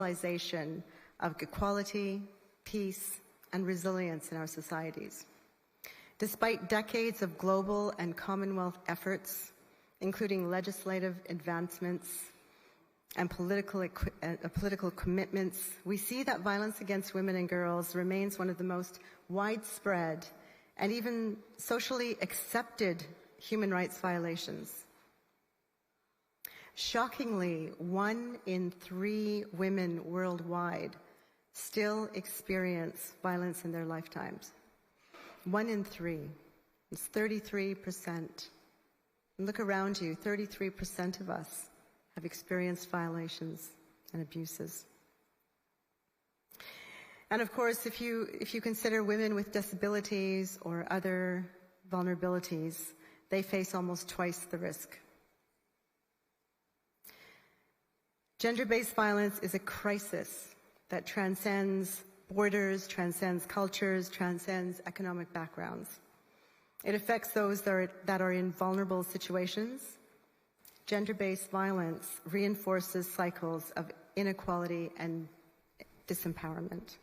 realization of equality, peace, and resilience in our societies. Despite decades of global and Commonwealth efforts, including legislative advancements and political commitments, we see that violence against women and girls remains one of the most widespread and even socially accepted human rights violations. Shockingly, 1 in 3 women worldwide still experience violence in their lifetimes. 1 in 3. It's 33%. And look around you, 33% of us have experienced violations and abuses. And of course, if you consider women with disabilities or other vulnerabilities, they face almost twice the risk. Gender-based violence is a crisis that transcends borders, transcends cultures, transcends economic backgrounds. It affects those that are in vulnerable situations. Gender-based violence reinforces cycles of inequality and disempowerment.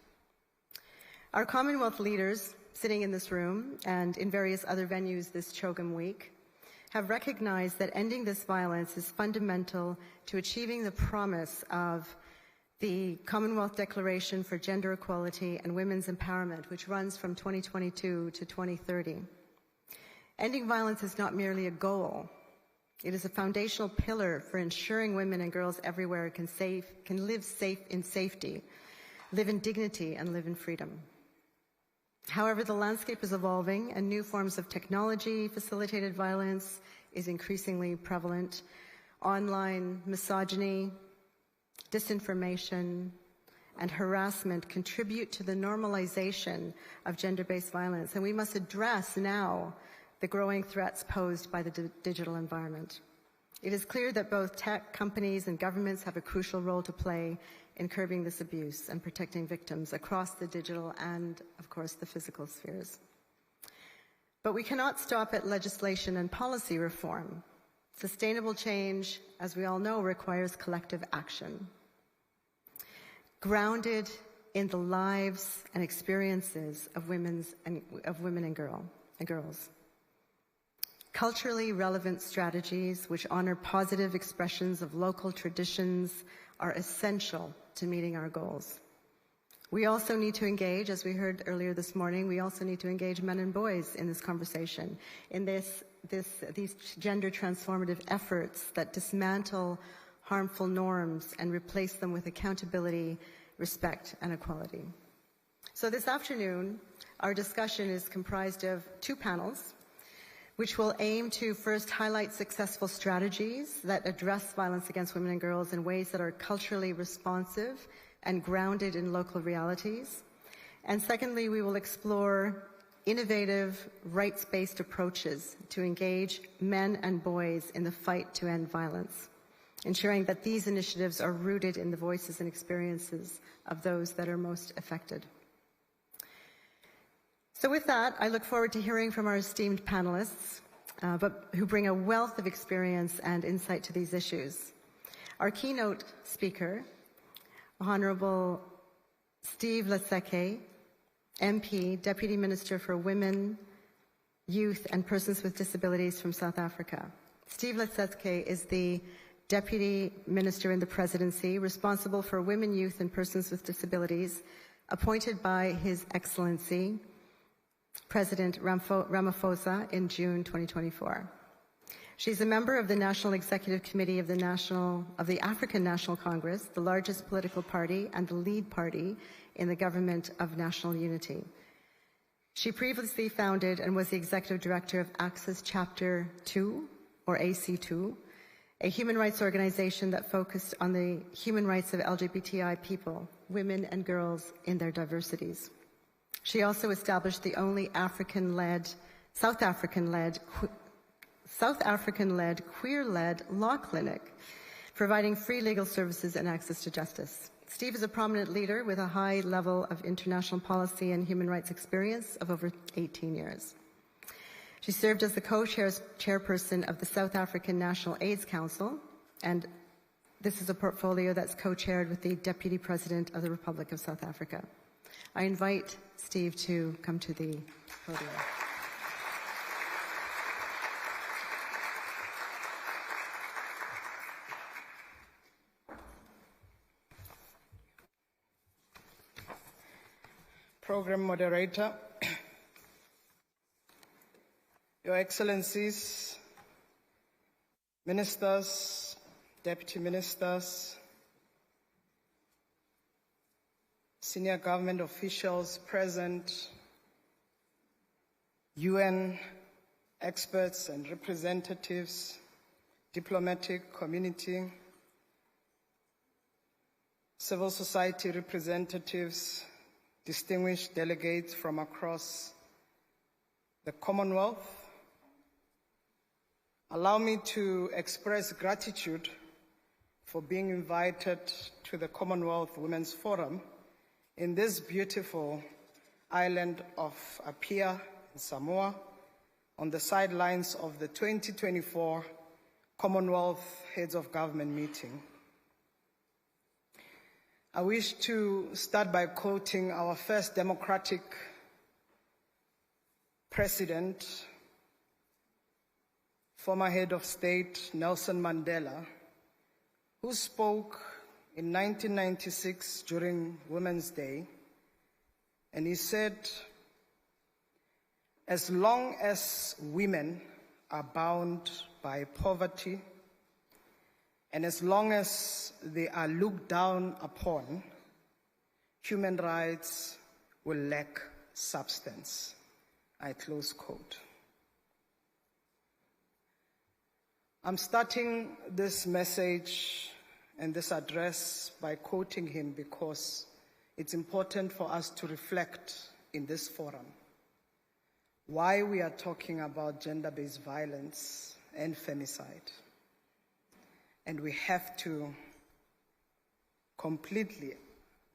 Our Commonwealth leaders sitting in this room and in various other venues this CHOGM week have recognized that ending this violence is fundamental to achieving the promise of the Commonwealth Declaration for Gender Equality and Women's Empowerment, which runs from 2022 to 2030. Ending violence is not merely a goal. It is a foundational pillar for ensuring women and girls everywhere can live in safety, live in dignity, and live in freedom. However, the landscape is evolving and new forms of technology-facilitated violence is increasingly prevalent. Online misogyny, disinformation, and harassment contribute to the normalization of gender-based violence, and we must address now the growing threats posed by the digital environment. It is clear that both tech companies and governments have a crucial role to play in curbing this abuse and protecting victims across the digital and, of course, the physical spheres. But we cannot stop at legislation and policy reform. Sustainable change, as we all know, requires collective action, grounded in the lives and experiences of women and girls. Culturally relevant strategies which honor positive expressions of local traditions are essential to meeting our goals. We also need to engage, as we heard earlier this morning, we also need to engage men and boys in this conversation, in these gender transformative efforts that dismantle harmful norms and replace them with accountability, respect, and equality. So this afternoon, our discussion is comprised of 2 panels, which will aim to first highlight successful strategies that address violence against women and girls in ways that are culturally responsive and grounded in local realities. And secondly, we will explore innovative, rights-based approaches to engage men and boys in the fight to end violence, ensuring that these initiatives are rooted in the voices and experiences of those that are most affected. So with that, I look forward to hearing from our esteemed panelists, who bring a wealth of experience and insight to these issues. Our keynote speaker, Honorable Steve Letseke, MP, Deputy Minister for Women, Youth and Persons with Disabilities from South Africa. Steve Letseke is the Deputy Minister in the Presidency responsible for women, youth and persons with disabilities, appointed by His Excellency President Ramaphosa in June 2024. She's a member of the National Executive Committee of the African National Congress, the largest political party and the lead party in the Government of National Unity. She previously founded and was the Executive Director of Access Chapter 2, or AC2, a human rights organization that focused on the human rights of LGBTI people, women and girls in their diversities. She also established the only South African-led, queer-led law clinic, providing free legal services and access to justice. Steve is a prominent leader with a high level of international policy and human rights experience of over 18 years. She served as the co-chairperson of the South African National AIDS Council and This is a portfolio that's co-chaired with the Deputy President of the Republic of South Africa. I invite Steve to come to the podium. Program moderator, Your Excellencies, Ministers, Deputy Ministers, senior government officials present, UN experts and representatives, diplomatic community, civil society representatives, distinguished delegates from across the Commonwealth. Allow me to express gratitude for being invited to the Commonwealth Women's Forum in this beautiful island of Apia in Samoa on the sidelines of the 2024 Commonwealth Heads of Government meeting. I wish to start by quoting our first democratic president, former head of state Nelson Mandela, who spoke in 1996 during Women's Day, and he said, "As long as women are bound by poverty, and as long as they are looked down upon, human rights will lack substance." I close quote. I'm starting this message and this address by quoting him because it's important for us to reflect in this forum why we are talking about gender-based violence and femicide. And we have to completely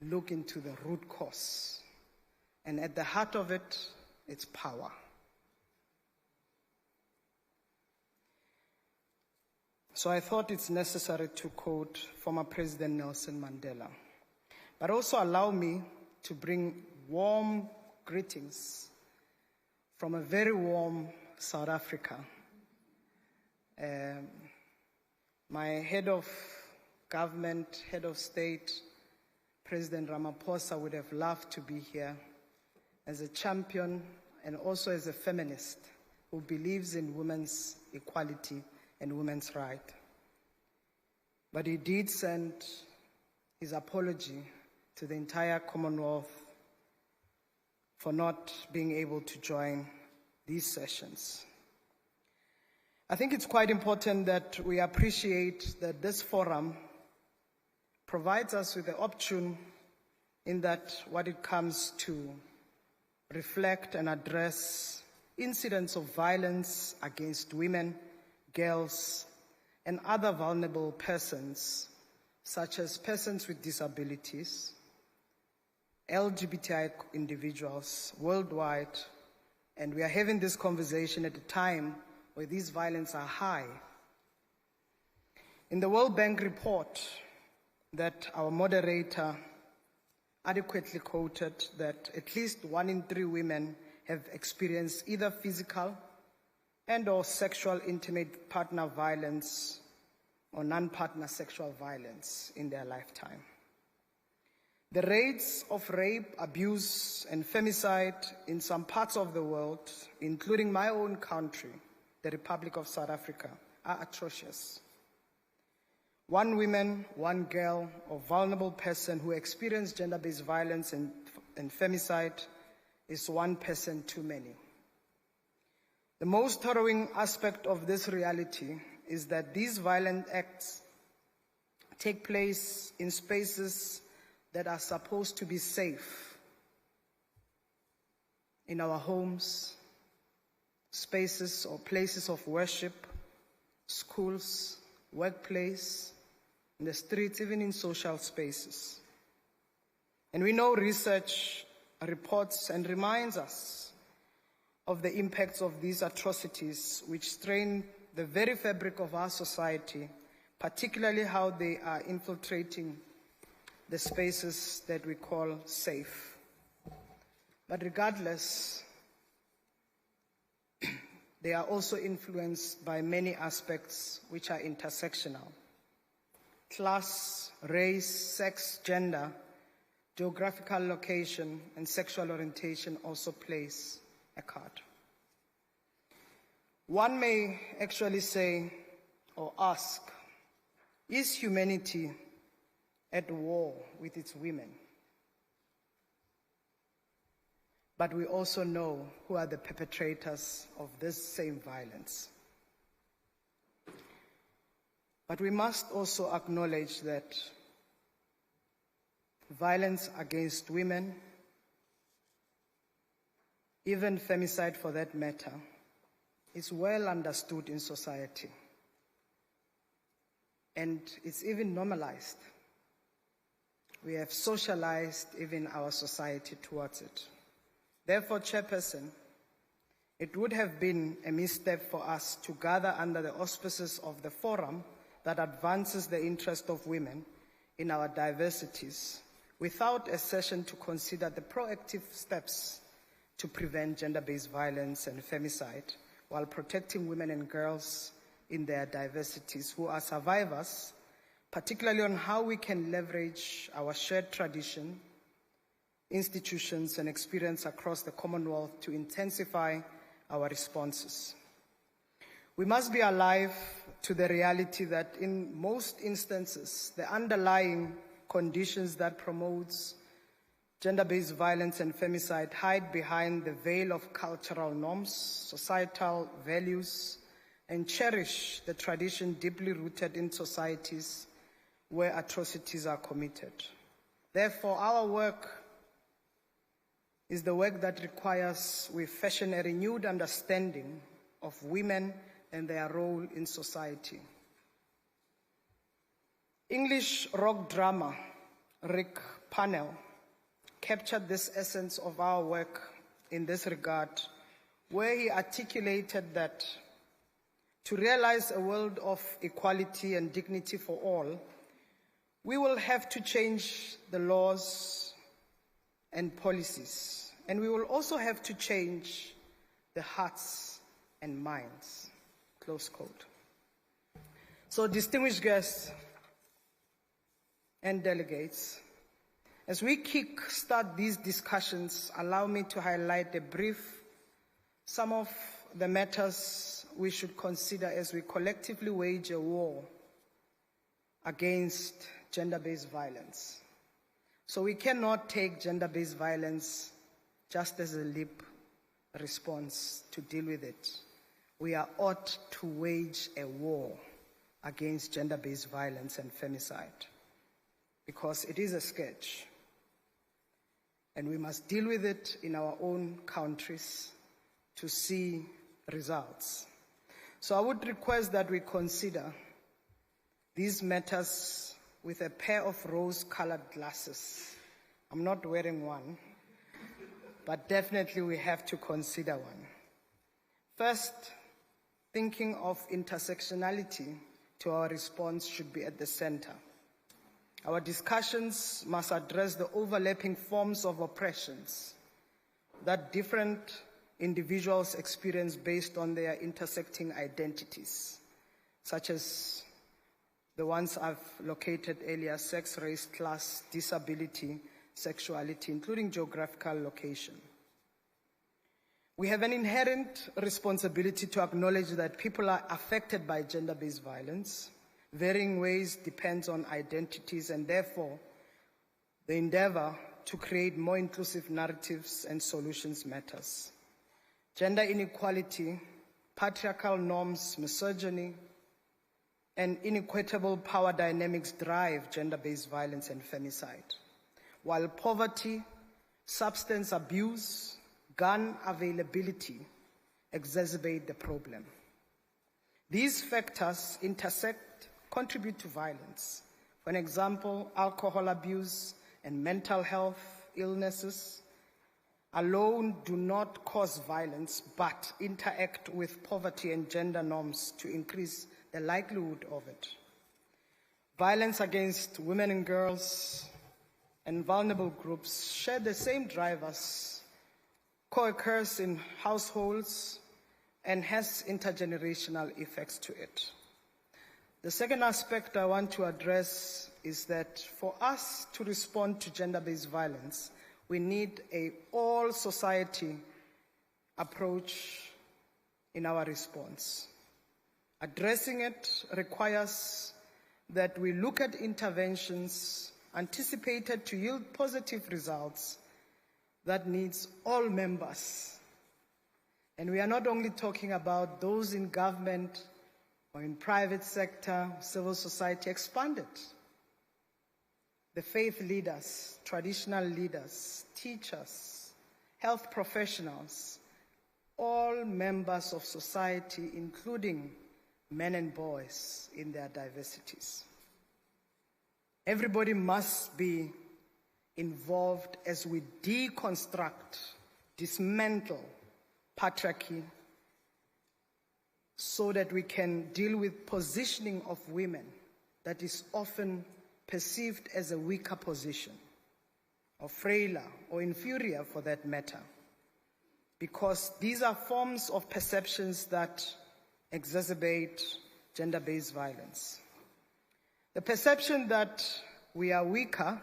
look into the root cause. And at the heart of it, it's power. So I thought it's necessary to quote former President Nelson Mandela. But also allow me to bring warm greetings from a very warm South Africa. My head of government, head of state, President Ramaphosa, would have loved to be here as a champion and also as a feminist who believes in women's equality and women's rights. But he did send his apology to the entire Commonwealth for not being able to join these sessions. I think it's quite important that we appreciate that this forum provides us with the option in that what it comes to reflect and address incidents of violence against women, girls, and other vulnerable persons, such as persons with disabilities, LGBTI individuals worldwide, and we are having this conversation at a time where these violence are high. In the World Bank report that our moderator adequately quoted, that at least 1 in 3 women have experienced either physical and or sexual intimate partner violence or non-partner sexual violence in their lifetime. The rates of rape, abuse, and femicide in some parts of the world, including my own country, the Republic of South Africa, are atrocious. 1 woman, 1 girl, or vulnerable person who experience gender-based violence and femicide is 1 person too many. The most harrowing aspect of this reality is that these violent acts take place in spaces that are supposed to be safe, in our homes, spaces or places of worship, schools, workplace, in the streets, even in social spaces. And we know research reports and reminds us of the impacts of these atrocities which strain the very fabric of our society, particularly how they are infiltrating the spaces that we call safe. But regardless, they are also influenced by many aspects which are intersectional. Class, race, sex, gender, geographical location, and sexual orientation also plays a card. One may actually say or ask, is humanity at war with its women? But we also know who are the perpetrators of this same violence. But we must also acknowledge that violence against women, even femicide for that matter, is well understood in society. And it's even normalized. We have socialized even our society towards it. Therefore, Chairperson, it would have been a misstep for us to gather under the auspices of the forum that advances the interest of women in our diversities without a session to consider the proactive steps to prevent gender-based violence and femicide while protecting women and girls in their diversities who are survivors, particularly on how we can leverage our shared tradition, institutions, and experience across the Commonwealth to intensify our responses. We must be alive to the reality that in most instances, the underlying conditions that promotes gender-based violence and femicide hide behind the veil of cultural norms, societal values, and cherish the tradition deeply rooted in societies where atrocities are committed. Therefore, our work is the work that requires we fashion a renewed understanding of women and their role in society. English rock drummer Rick Parnell captured this essence of our work in this regard, where he articulated that to realize a world of equality and dignity for all, we will have to change the laws and policies, and we will also have to change the hearts and minds. Close quote. So, distinguished guests and delegates, as we kick-start these discussions, allow me to highlight some of the matters we should consider as we collectively wage a war against gender-based violence. So we cannot take gender-based violence just as a lip response to deal with it. We are ought to wage a war against gender-based violence and femicide because it is a scourge, and we must deal with it in our own countries to see results. So I would request that we consider these matters with a pair of rose-colored glasses. I'm not wearing one, but definitely we have to consider one. First, thinking of intersectionality to our response should be at the center. Our discussions must address the overlapping forms of oppressions that different individuals experience based on their intersecting identities, such as the ones I've located earlier: sex, race, class, disability, sexuality, including geographical location. We have an inherent responsibility to acknowledge that people are affected by gender-based violence. Varying ways depends on identities, and therefore the endeavor to create more inclusive narratives and solutions matters. Gender inequality, patriarchal norms, misogyny, and inequitable power dynamics drive gender-based violence and femicide, while poverty, substance abuse, gun availability exacerbate the problem. These factors contribute to violence. For an example, alcohol abuse and mental health illnesses alone do not cause violence, but interact with poverty and gender norms to increase the likelihood of it. Violence against women and girls and vulnerable groups share the same drivers, co-occurs in households, and has intergenerational effects to it. The second aspect I want to address is that for us to respond to gender-based violence, we need an all-society approach in our response. Addressing it requires that we look at interventions anticipated to yield positive results that needs all members. And we are not only talking about those in government or in private sector, civil society, expanded. The faith leaders, traditional leaders, teachers, health professionals, all members of society, including men and boys in their diversities. Everybody must be involved as we deconstruct, dismantle patriarchy so that we can deal with positioning of women that is often perceived as a weaker position, or frailer, or inferior for that matter, because these are forms of perceptions that exacerbate gender-based violence. The perception that we are weaker,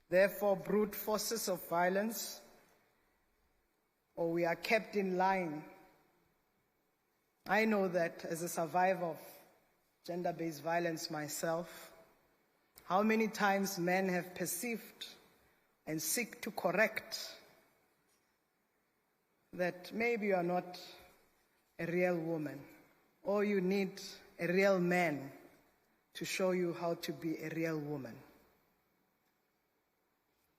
therefore brute forces of violence, or we are kept in line. I know that as a survivor of gender-based violence myself, how many times men have perceived and seek to correct that maybe you are not a real woman, or you need a real man to show you how to be a real woman.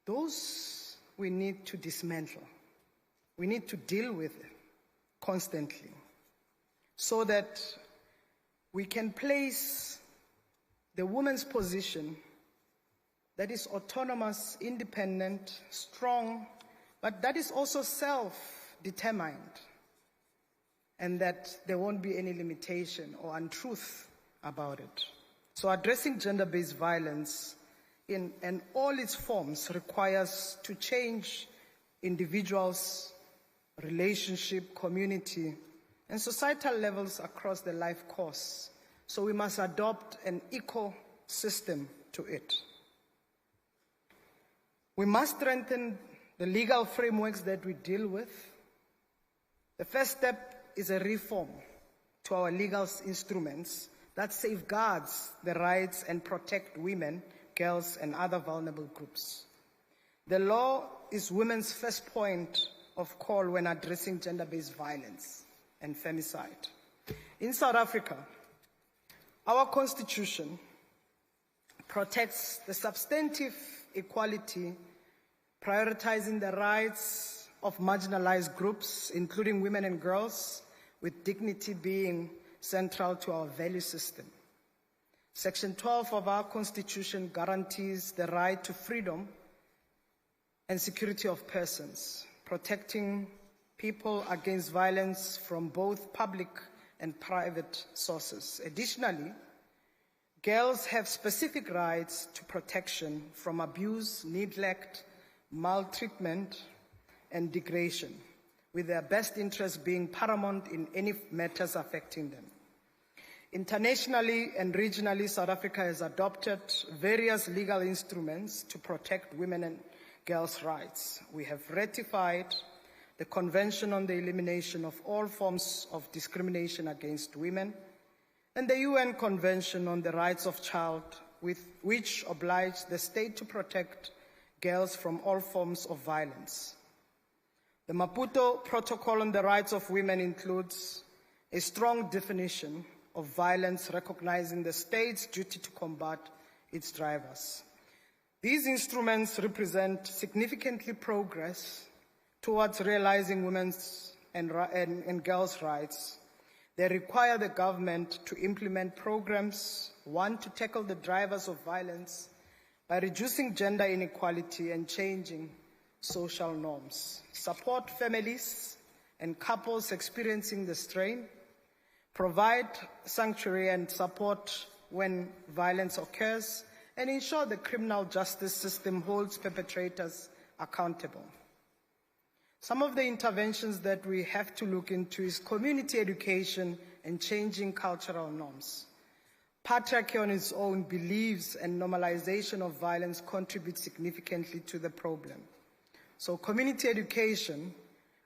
Those we need to dismantle. We need to deal with it constantly so that we can place the woman's position that is autonomous, independent, strong, but that is also self-determined, and that there won't be any limitation or untruth about it. So addressing gender-based violence in all its forms requires to change individuals, relationship, community, and societal levels across the life course. So we must adopt an ecosystem to it. We must strengthen the legal frameworks that we deal with. The first step is a reform to our legal instruments that safeguards the rights and protect women, girls, and other vulnerable groups. The law is women's first point of call when addressing gender-based violence and femicide. In South Africa, our constitution protects the substantive equality, prioritizing the rights of marginalized groups, including women and girls, with dignity being central to our value system. Section 12 of our constitution guarantees the right to freedom and security of persons, protecting people against violence from both public and private sources. Additionally, girls have specific rights to protection from abuse, neglect, maltreatment, and degradation, with their best interests being paramount in any matters affecting them. Internationally and regionally, South Africa has adopted various legal instruments to protect women and girls' rights. We have ratified the Convention on the Elimination of All Forms of Discrimination Against Women and the UN Convention on the Rights of Child, which oblige the state to protect girls from all forms of violence. The Maputo Protocol on the Rights of Women includes a strong definition of violence, recognizing the state's duty to combat its drivers. These instruments represent significantly progress towards realizing women's and girls' rights. They require the government to implement programs, one, to tackle the drivers of violence by reducing gender inequality and changing social norms, support families and couples experiencing the strain, provide sanctuary and support when violence occurs, and ensure the criminal justice system holds perpetrators accountable. Some of the interventions that we have to look into is community education and changing cultural norms. Patriarchy on its own believes and normalization of violence contributes significantly to the problem. So community education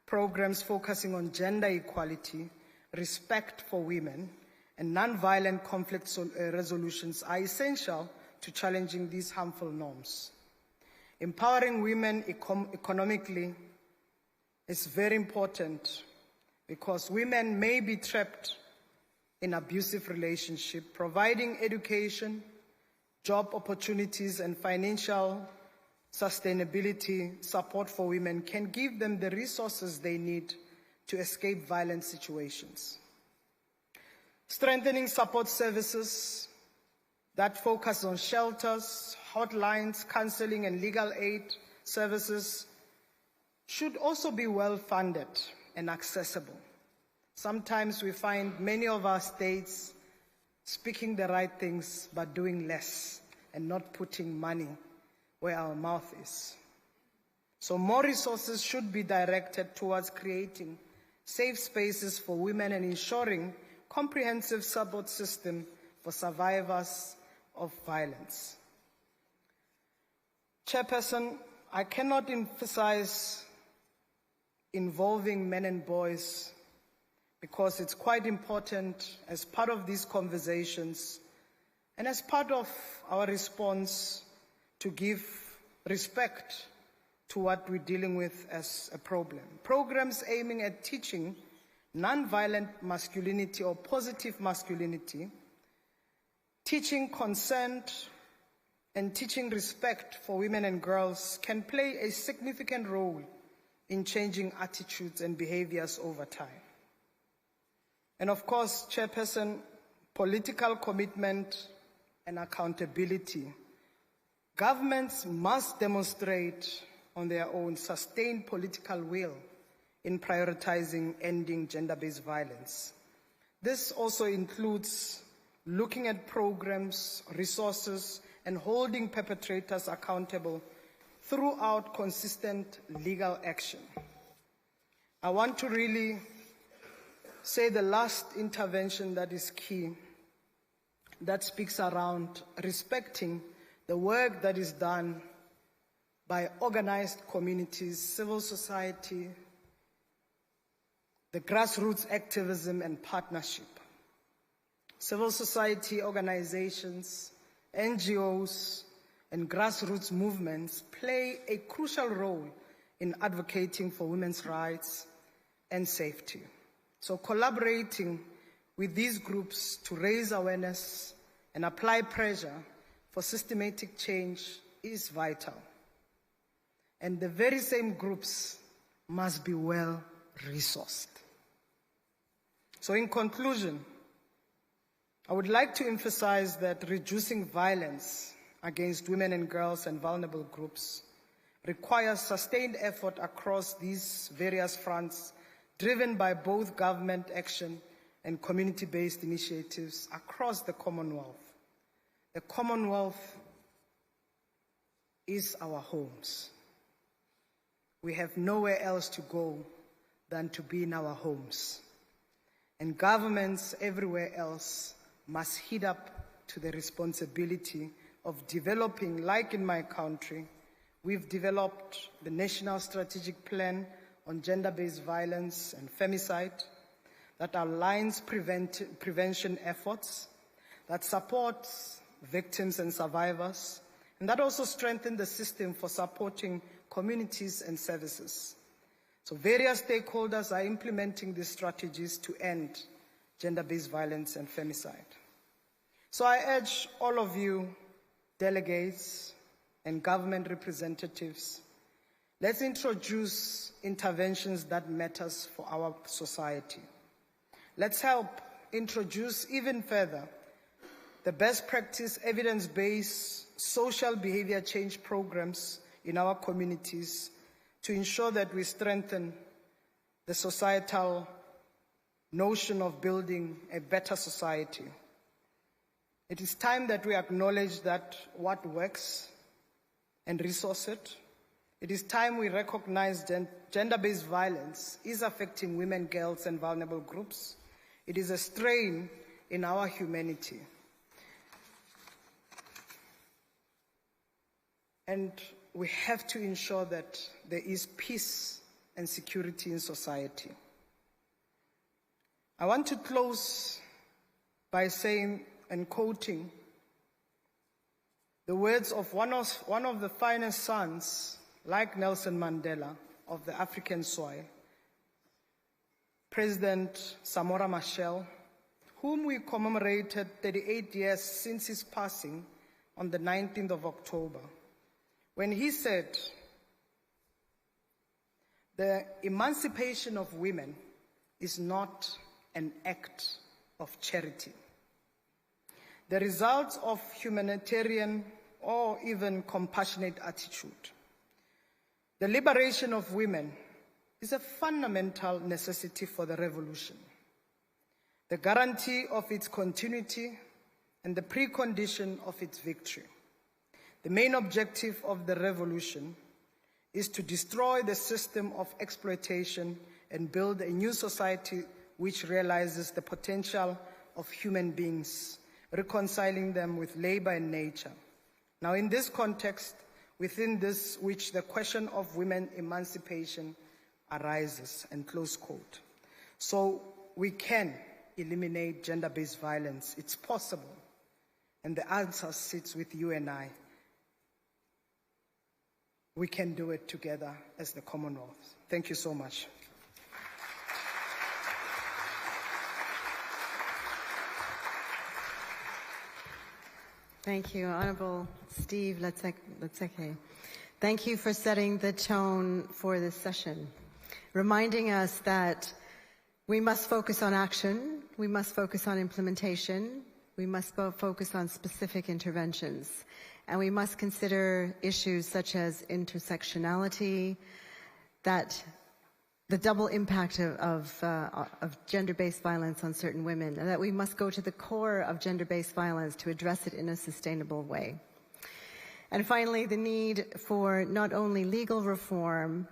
programs focusing on gender equality, respect for women, and nonviolent conflict resolutions are essential to challenging these harmful norms. Empowering women economically is very important because women may be trapped in abusive relationships. Providing education, job opportunities, and financial sustainability support for women can give them the resources they need to escape violent situations. Strengthening support services that focus on shelters, hotlines, counseling, and legal aid services should also be well funded and accessible. Sometimes we find many of our states speaking the right things but doing less and not putting money where our mouth is. So more resources should be directed towards creating safe spaces for women and ensuring comprehensive support system for survivors of violence. Chairperson, I cannot emphasize involving men and boys because it's quite important as part of these conversations and as part of our response to give respect to what we're dealing with as a problem. Programs aiming at teaching nonviolent masculinity or positive masculinity, teaching consent, and teaching respect for women and girls can play a significant role in changing attitudes and behaviors over time. And of course, Chairperson, political commitment and accountability. Governments must demonstrate on their own sustained political will in prioritizing ending gender-based violence. This also includes looking at programs, resources, and holding perpetrators accountable throughout consistent legal action. I want to really say the last intervention that is key, that speaks around respecting the work that is done by organized communities, civil society, the grassroots activism and partnership. Civil society organizations, NGOs, and grassroots movements play a crucial role in advocating for women's rights and safety. So collaborating with these groups to raise awareness and apply pressure for systematic change is vital. And the very same groups must be well resourced. So in conclusion, I would like to emphasize that reducing violence against women and girls and vulnerable groups requires sustained effort across these various fronts, driven by both government action and community-based initiatives across the Commonwealth. The Commonwealth is our homes. We have nowhere else to go than to be in our homes. And governments everywhere else must heed up to the responsibility of developing, like in my country, we've developed the National Strategic Plan on Gender-Based Violence and Femicide that outlines prevention efforts, that supports victims and survivors, and that also strengthens the system for supporting communities and services. So various stakeholders are implementing these strategies to end gender-based violence and femicide. So I urge all of you, delegates and government representatives, let's introduce interventions that matters for our society. Let's help introduce even further the best practice, evidence-based social behavior change programs in our communities to ensure that we strengthen the societal notion of building a better society. It is time that we acknowledge that what works and resource it. It is time we recognize gender-based violence is affecting women, girls, and vulnerable groups. It is a strain in our humanity. And we have to ensure that there is peace and security in society. I want to close by saying and quoting the words of one of the finest sons, like Nelson Mandela, of the African soil, President Samora Machel, whom we commemorated 38 years since his passing on the 19th of October, when he said, "The emancipation of women is not an act of charity. The result of humanitarian or even compassionate attitude. The liberation of women is a fundamental necessity for the revolution, the guarantee of its continuity and the precondition of its victory. The main objective of the revolution is to destroy the system of exploitation and build a new society which realizes the potential of human beings, reconciling them with labor and nature. Now, in this context, within this which the question of women emancipation arises," and close quote. So we can eliminate gender-based violence. It's possible. And the answer sits with you and I. We can do it together as the Commonwealth. Thank you so much. Thank you, Honorable Steve Letseke. Thank you for setting the tone for this session, reminding us that we must focus on action, we must focus on implementation, we must focus on specific interventions, and we must consider issues such as intersectionality, that the double impact of gender-based violence on certain women, and that we must go to the core of gender-based violence to address it in a sustainable way. And finally, the need for not only legal reform,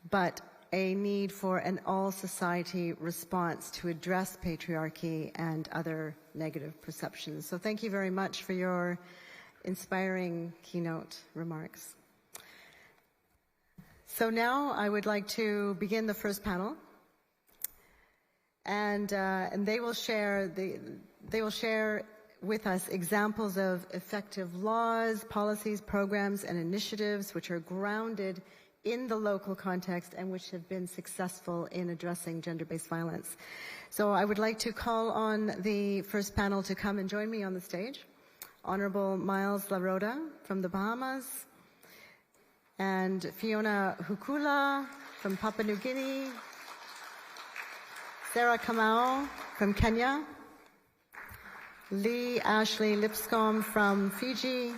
but a need for an all-society response to address patriarchy and other negative perceptions. So thank you very much for your inspiring keynote remarks. So now I would like to begin the first panel, and they will share with us examples of effective laws, policies, programs, and initiatives which are grounded in the local context and which have been successful in addressing gender-based violence. So I would like to call on the first panel to come and join me on the stage. Honorable Miles Laroda from the Bahamas, and Fiona Hukula from Papua New Guinea, Sarah Kamau from Kenya, Lee Ashley Lipscomb from Fiji,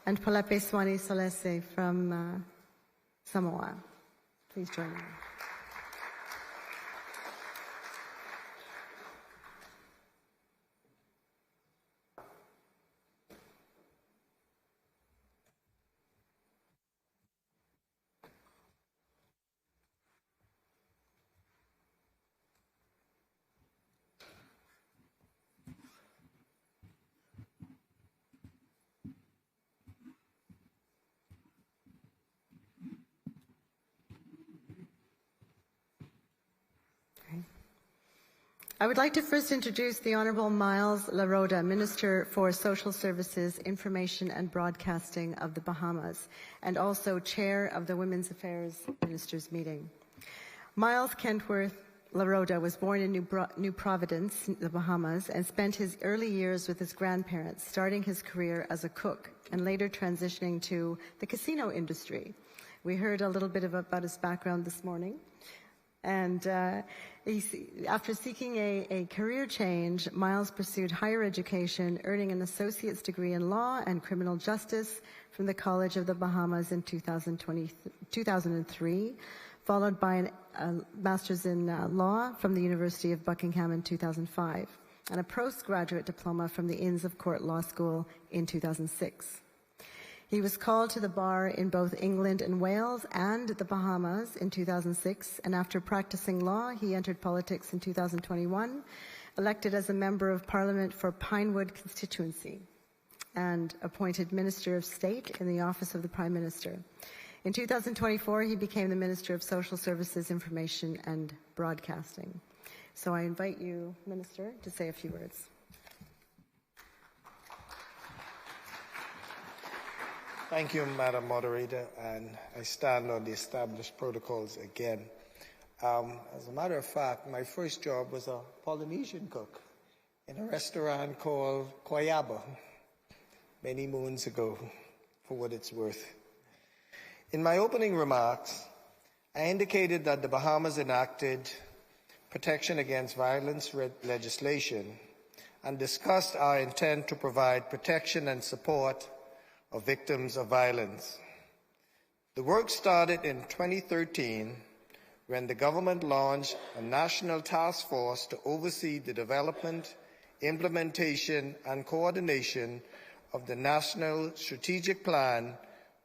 and Polepe Swani Solese from Samoa. Please join me. I would like to first introduce the Honourable Miles Laroda, Minister for Social Services, Information and Broadcasting of the Bahamas, and also Chair of the Women's Affairs Ministers' Meeting. Miles Kentworth Laroda was born in New Providence, the Bahamas, and spent his early years with his grandparents, starting his career as a cook and later transitioning to the casino industry. We heard a little bit about his background this morning. And after seeking a career change, Miles pursued higher education, earning an associate's degree in law and criminal justice from the College of the Bahamas in 2003, followed by a master's in law from the University of Buckingham in 2005. and a postgraduate diploma from the Inns of Court Law School in 2006. He was called to the bar in both England and Wales and the Bahamas in 2006, and after practicing law, he entered politics in 2021, elected as a Member of Parliament for Pinewood constituency, and appointed Minister of State in the Office of the Prime Minister. In 2024, he became the Minister of Social Services, Information and Broadcasting. So I invite you, Minister, to say a few words. Thank you, Madam Moderator, and I stand on the established protocols again. As a matter of fact, my first job was a Polynesian cook in a restaurant called Koyaba many moons ago, for what it's worth. In my opening remarks, I indicated that the Bahamas enacted protection against violence legislation and discussed our intent to provide protection and support of victims of violence. The work started in 2013 when the government launched a national task force to oversee the development, implementation, and coordination of the National Strategic Plan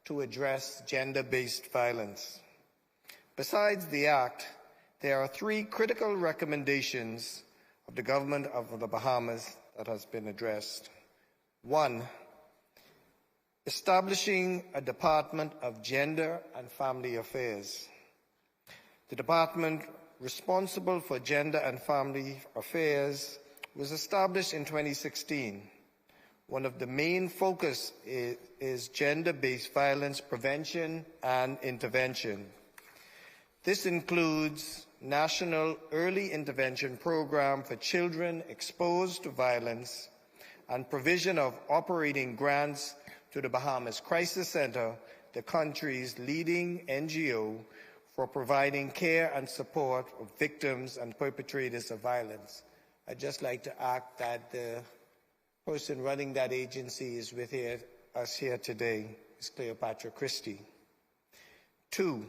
to address gender-based violence. Besides the Act, there are 3 critical recommendations of the government of the Bahamas that has been addressed. 1, establishing a Department of Gender and Family Affairs. The department responsible for gender and family affairs was established in 2016. One of the main focus is gender-based violence prevention and intervention. This includes National Early Intervention Program for children exposed to violence and provision of operating grants to the Bahamas Crisis Center, the country's leading NGO for providing care and support of victims and perpetrators of violence. I'd just like to add that the person running that agency is with us here today, is Cleopatra Christie. 2,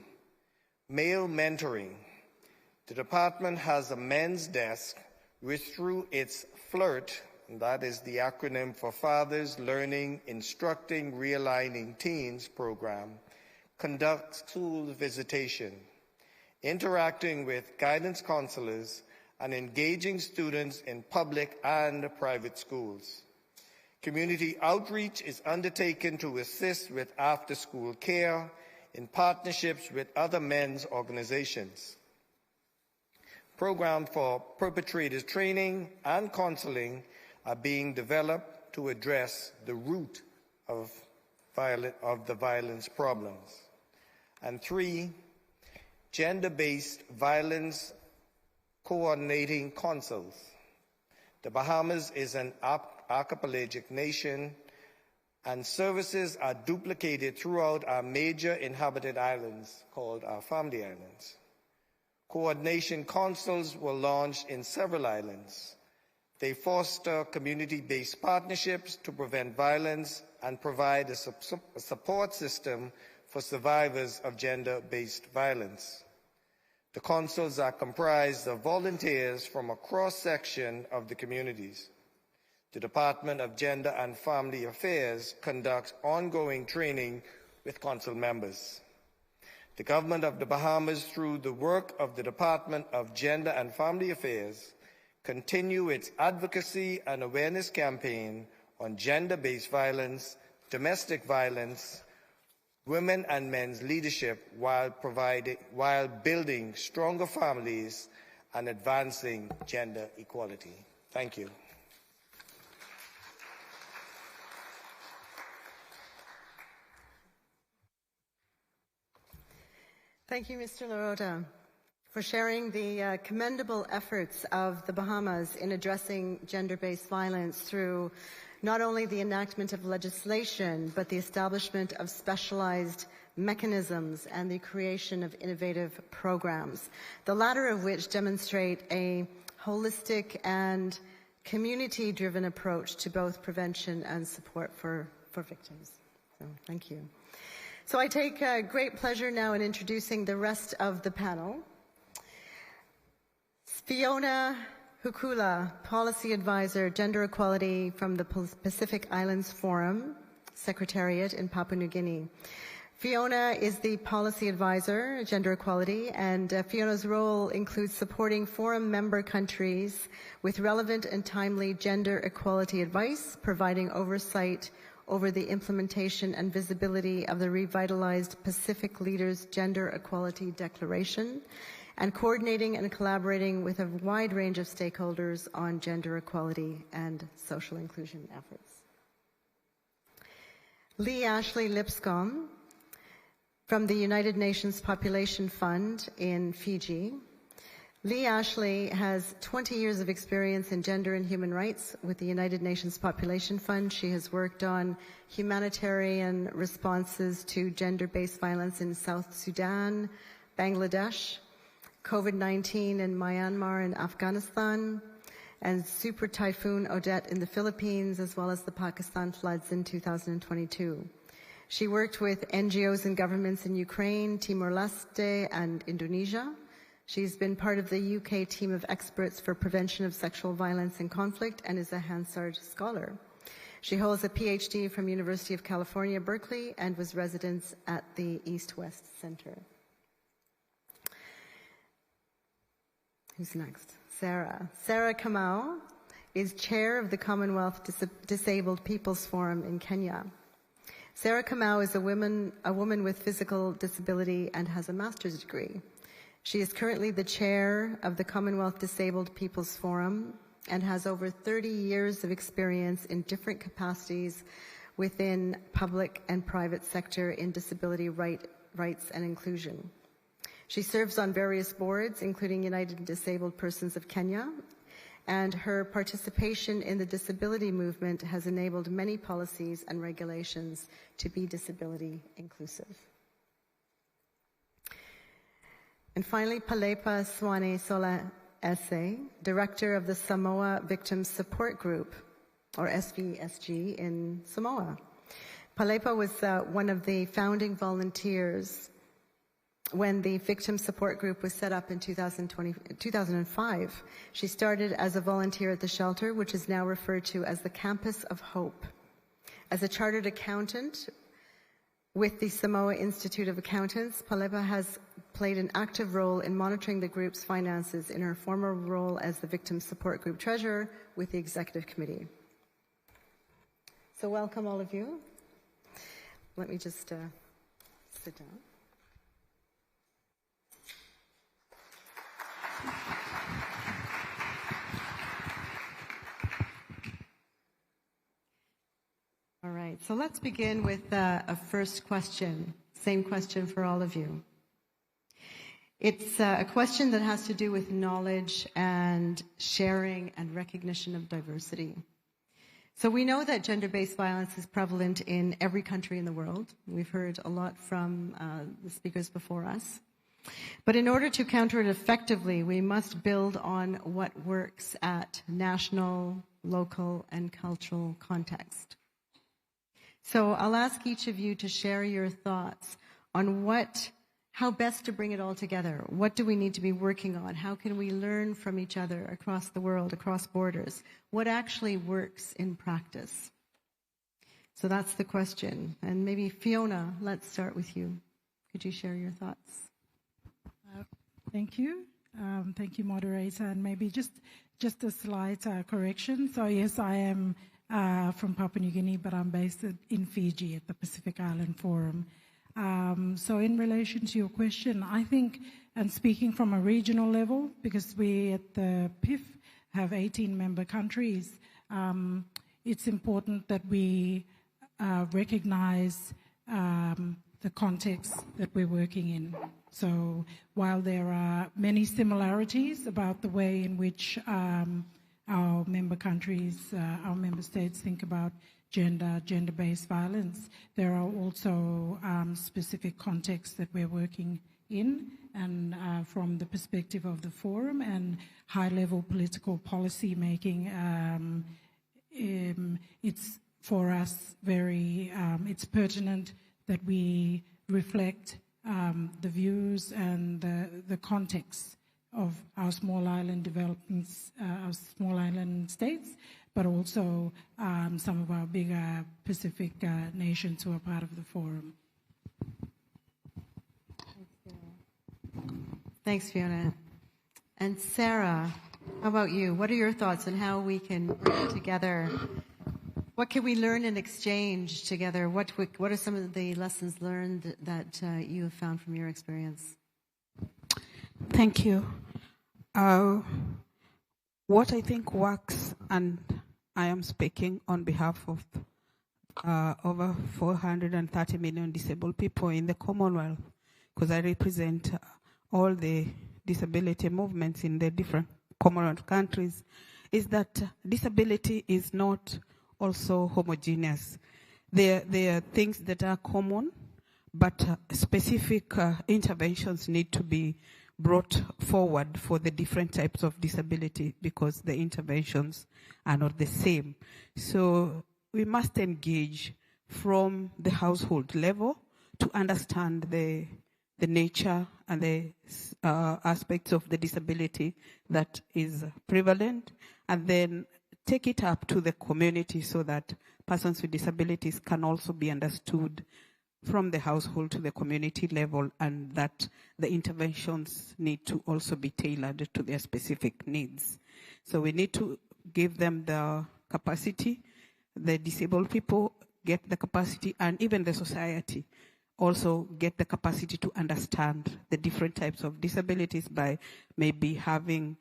male mentoring. The department has a men's desk which, through its FLIRT, and that is the acronym for Fathers Learning, Instructing, Realigning Teens program, conducts school visitation, interacting with guidance counselors, and engaging students in public and private schools. Community outreach is undertaken to assist with after-school care in partnerships with other men's organizations. Programs for perpetrators training and counseling are being developed to address the root of the violence problems. And 3, gender-based violence coordinating councils. The Bahamas is an archipelagic nation, and services are duplicated throughout our major inhabited islands called our Family Islands. Coordination councils were launched in several islands. They foster community-based partnerships to prevent violence and provide a support system for survivors of gender-based violence. The councils are comprised of volunteers from a cross-section of the communities. The Department of Gender and Family Affairs conducts ongoing training with council members. The government of the Bahamas, through the work of the Department of Gender and Family Affairs, continue its advocacy and awareness campaign on gender-based violence, domestic violence, women and men's leadership, while building stronger families and advancing gender equality. Thank you. Thank you, Mr. Larota, for sharing the commendable efforts of the Bahamas in addressing gender-based violence through not only the enactment of legislation, but the establishment of specialized mechanisms and the creation of innovative programs, the latter of which demonstrate a holistic and community-driven approach to both prevention and support for victims. So, thank you. So I take great pleasure now in introducing the rest of the panel. Fiona Hukula, Policy Advisor, Gender Equality from the Pacific Islands Forum, Secretariat in Papua New Guinea. Fiona is the Policy Advisor, Gender Equality, and Fiona's role includes supporting Forum member countries with relevant and timely gender equality advice, providing oversight over the implementation and visibility of the revitalized Pacific Leaders Gender Equality Declaration, and coordinating and collaborating with a wide range of stakeholders on gender equality and social inclusion efforts. Lee Ashley Lipscomb from the United Nations Population Fund in Fiji. Lee Ashley has 20 years of experience in gender and human rights with the United Nations Population Fund. She has worked on humanitarian responses to gender-based violence in South Sudan, Bangladesh, COVID-19 in Myanmar and Afghanistan, and Super Typhoon Odette in the Philippines, as well as the Pakistan floods in 2022. She worked with NGOs and governments in Ukraine, Timor-Leste, and Indonesia. She's been part of the UK team of experts for prevention of sexual violence and conflict and is a Hansard Scholar. She holds a PhD from University of California, Berkeley, and was resident at the East-West Center. Who's next? Sarah. Sarah Kamau is chair of the Commonwealth Disabled People's Forum in Kenya. Sarah Kamau is a woman with physical disability and has a master's degree. She is currently the chair of the Commonwealth Disabled People's Forum and has over 30 years of experience in different capacities within public and private sector in disability rights and inclusion. She serves on various boards, including United Disabled Persons of Kenya, and her participation in the disability movement has enabled many policies and regulations to be disability inclusive. And finally, Palepa Swane Sola Ese, Director of the Samoa Victims Support Group, or SVSG, in Samoa. Palepa was one of the founding volunteers when the Victim Support Group was set up in 2005. She started as a volunteer at the shelter, which is now referred to as the Campus of Hope. As a chartered accountant with the Samoa Institute of Accountants, Palepa has played an active role in monitoring the group's finances in her former role as the Victim Support Group Treasurer with the Executive Committee. So welcome all of you. Let me just sit down. All right, so let's begin with a first question. Same question for all of you. It's a question that has to do with knowledge and sharing and recognition of diversity. So we know that gender-based violence is prevalent in every country in the world. We've heard a lot from the speakers before us. But in order to counter it effectively, we must build on what works at national, local, and cultural context. So I'll ask each of you to share your thoughts on how best to bring it all together. What do we need to be working on? How can we learn from each other across the world, across borders? What actually works in practice? So that's the question. And maybe Fiona, let's start with you. Could you share your thoughts? Thank you. Thank you, moderator. And maybe just a slight correction. So yes, I am from Papua New Guinea, but I'm based in Fiji at the Pacific Island Forum. So in relation to your question, I think, and speaking from a regional level, because we at the PIF have 18 member countries, it's important that we recognize the context that we're working in. So while there are many similarities about the way in which our member countries, our member states think about gender-based violence, there are also specific contexts that we're working in, and from the perspective of the forum and high-level political policy making, it's for us it's pertinent that we reflect the views and the context of our small island developments, our small island states, but also some of our bigger Pacific nations who are part of the forum. Thanks, Fiona. And Sarah, how about you? What are your thoughts on how we can work together? What can we learn and exchange together? What are some of the lessons learned that you have found from your experience? Thank you. What I think works, and I am speaking on behalf of over 430 million disabled people in the Commonwealth, because I represent all the disability movements in the different Commonwealth countries, is that disability is not also homogeneous. There are things that are common, but specific interventions need to be brought forward for the different types of disability because the interventions are not the same. So we must engage from the household level to understand the nature and the aspects of the disability that is prevalent, and then take it up to the community so that persons with disabilities can also be understood from the household to the community level, and that the interventions need to also be tailored to their specific needs. So we need to give them the capacity, the disabled people get the capacity, and even the society also get the capacity to understand the different types of disabilities by maybe having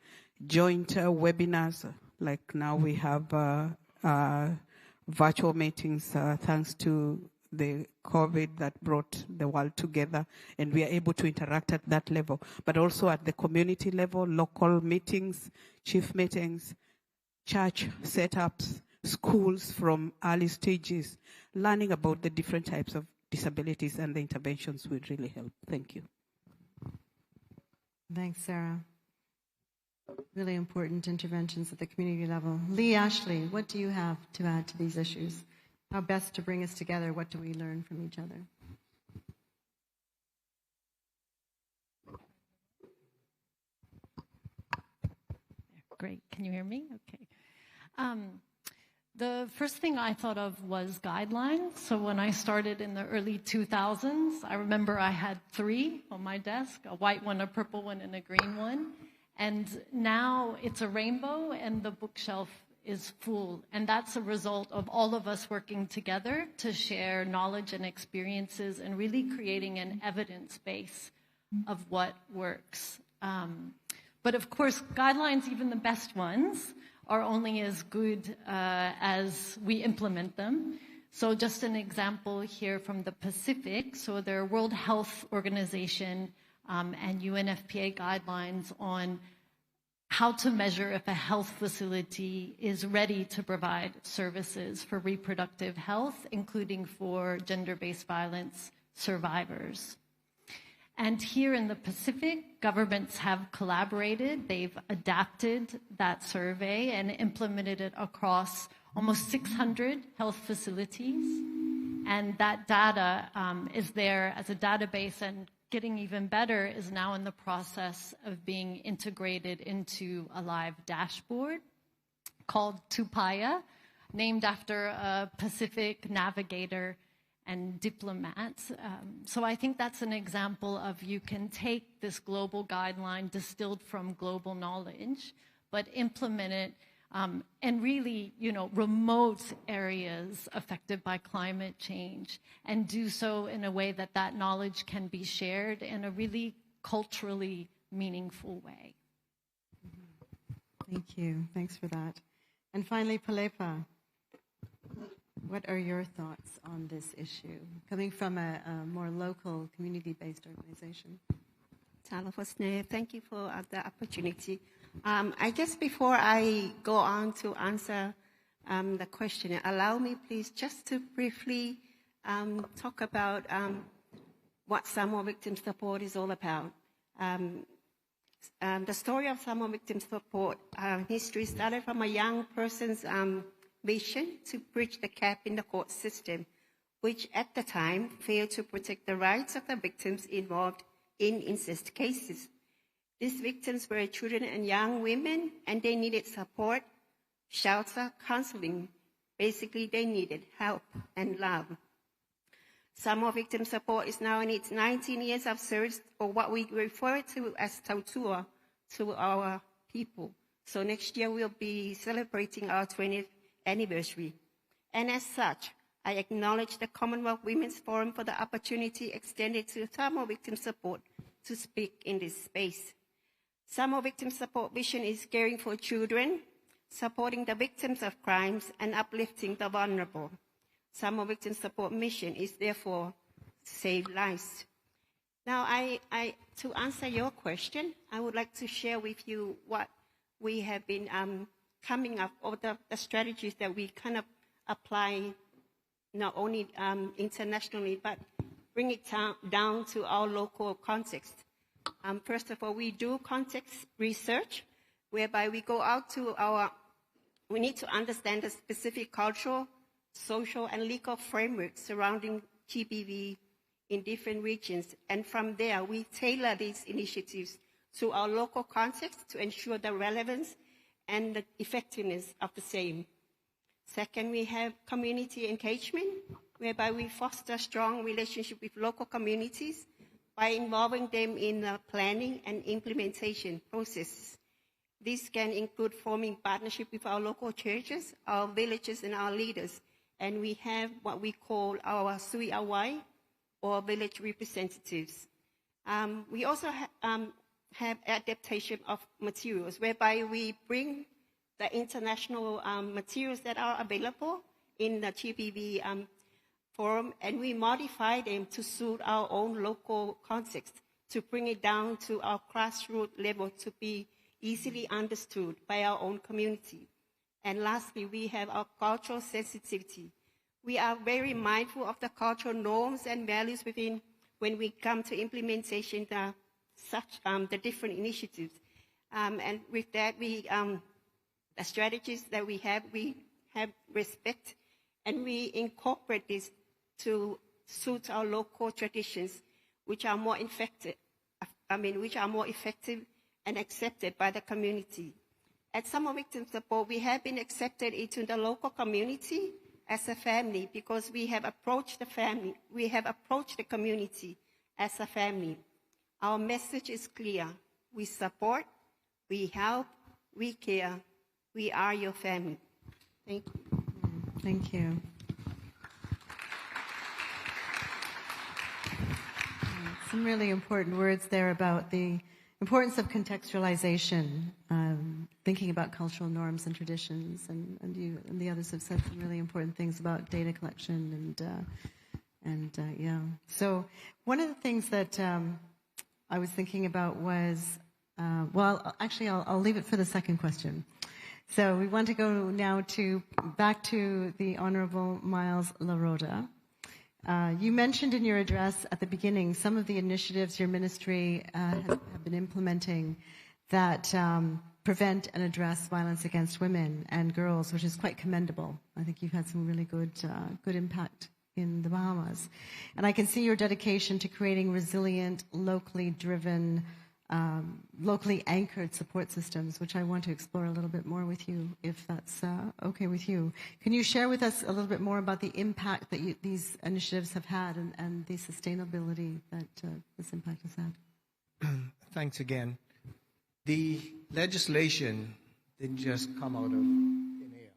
joint webinars, like now we have virtual meetings thanks to the COVID that brought the world together, and we are able to interact at that level, but also at the community level, local meetings, chief meetings, church setups, schools from early stages, learning about the different types of disabilities and the interventions would really help. Thank you. Thanks, Sarah. Really important interventions at the community level. Lee Ashley, what do you have to add to these issues? How best to bring us together? What do we learn from each other? Great. Can you hear me? Okay. The first thing I thought of was guidelines. So when I started in the early 2000s, I remember I had 3 on my desk, a white one, a purple one, and a green one. And now it's a rainbow and the bookshelf is full. And that's a result of all of us working together to share knowledge and experiences and really creating an evidence base of what works. But of course, guidelines, even the best ones, are only as good as we implement them. So just an example here from the Pacific. So there are World Health Organization and UNFPA guidelines on how to measure if a health facility is ready to provide services for reproductive health, including for gender-based violence survivors. And here in the Pacific, governments have collaborated. They've adapted that survey and implemented it across almost 600 health facilities. And that data is there as a database, and getting even better is now in the process of being integrated into a live dashboard called Tupaya, named after a Pacific navigator and diplomats. So I think that's an example of you can take this global guideline distilled from global knowledge, but implement it and really, remote areas affected by climate change, and do so in a way that that knowledge can be shared in a really culturally meaningful way. Thank you. Thanks for that. And finally, Palepa, what are your thoughts on this issue, coming from a more local, community-based organization? Thank you for the opportunity. I guess before I go on to answer the question, allow me please just to briefly talk about what Samoa Victim Support is all about. The story of Samoa Victim Support history started from a young person's vision to bridge the gap in the court system, which at the time failed to protect the rights of the victims involved in incest cases. These victims were children and young women, and they needed support, shelter, counseling. Basically, they needed help and love. Samoa Victim Support is now in its 19 years of service, or what we refer to as tautua, to our people. So next year we'll be celebrating our 20th anniversary. And as such, I acknowledge the Commonwealth Women's Forum for the opportunity extended to Samoa Victim Support to speak in this space. Samoa Victim Support vision is caring for children, supporting the victims of crimes, and uplifting the vulnerable. Samoa Victim Support mission is therefore save lives. Now, to answer your question, I would like to share with you what we have been coming up, or the strategies that we kind of apply not only internationally, but bring it down to our local context. First of all, we do context research, whereby we go out to we need to understand the specific cultural, social, and legal framework surrounding GBV in different regions. And from there, we tailor these initiatives to our local context to ensure the relevance and the effectiveness of the same. Second, we have community engagement, whereby we foster strong relationship with local communities by involving them in the planning and implementation process. This can include forming partnership with our local churches, our villages, and our leaders. And we have what we call our Sui Awai, or village representatives. We also have adaptation of materials, whereby we bring the international materials that are available in the GBV forum, and we modify them to suit our own local context, to bring it down to our grassroots level to be easily understood by our own community. And lastly, we have our cultural sensitivity. We are very mindful of the cultural norms and values when we come to implementation the different initiatives. And with that, the strategies that we have respect, and we incorporate this to suit our local traditions, which are more effective and accepted by the community. At Samoa Victim Support, we have been accepted into the local community as a family, because we have approached the community as a family. Our message is clear. We support, we help, we care. We are your family. Thank you. Thank you. Some really important words there about the importance of contextualization, thinking about cultural norms and traditions, and you and the others have said some really important things about data collection and yeah. So one of the things that I was thinking about was, I'll leave it for the second question. So we want to go now back to the Honorable Miles Laroda. You mentioned in your address at the beginning some of the initiatives your ministry have been implementing that prevent and address violence against women and girls, which is quite commendable. I think you've had some really good impact in the Bahamas. And I can see your dedication to creating resilient, locally driven, locally anchored support systems, which I want to explore a little bit more with you, if that's okay with you. Can you share with us a little bit more about the impact that these initiatives have had and the sustainability that this impact has had? Thanks again. The legislation didn't just come out of thin air.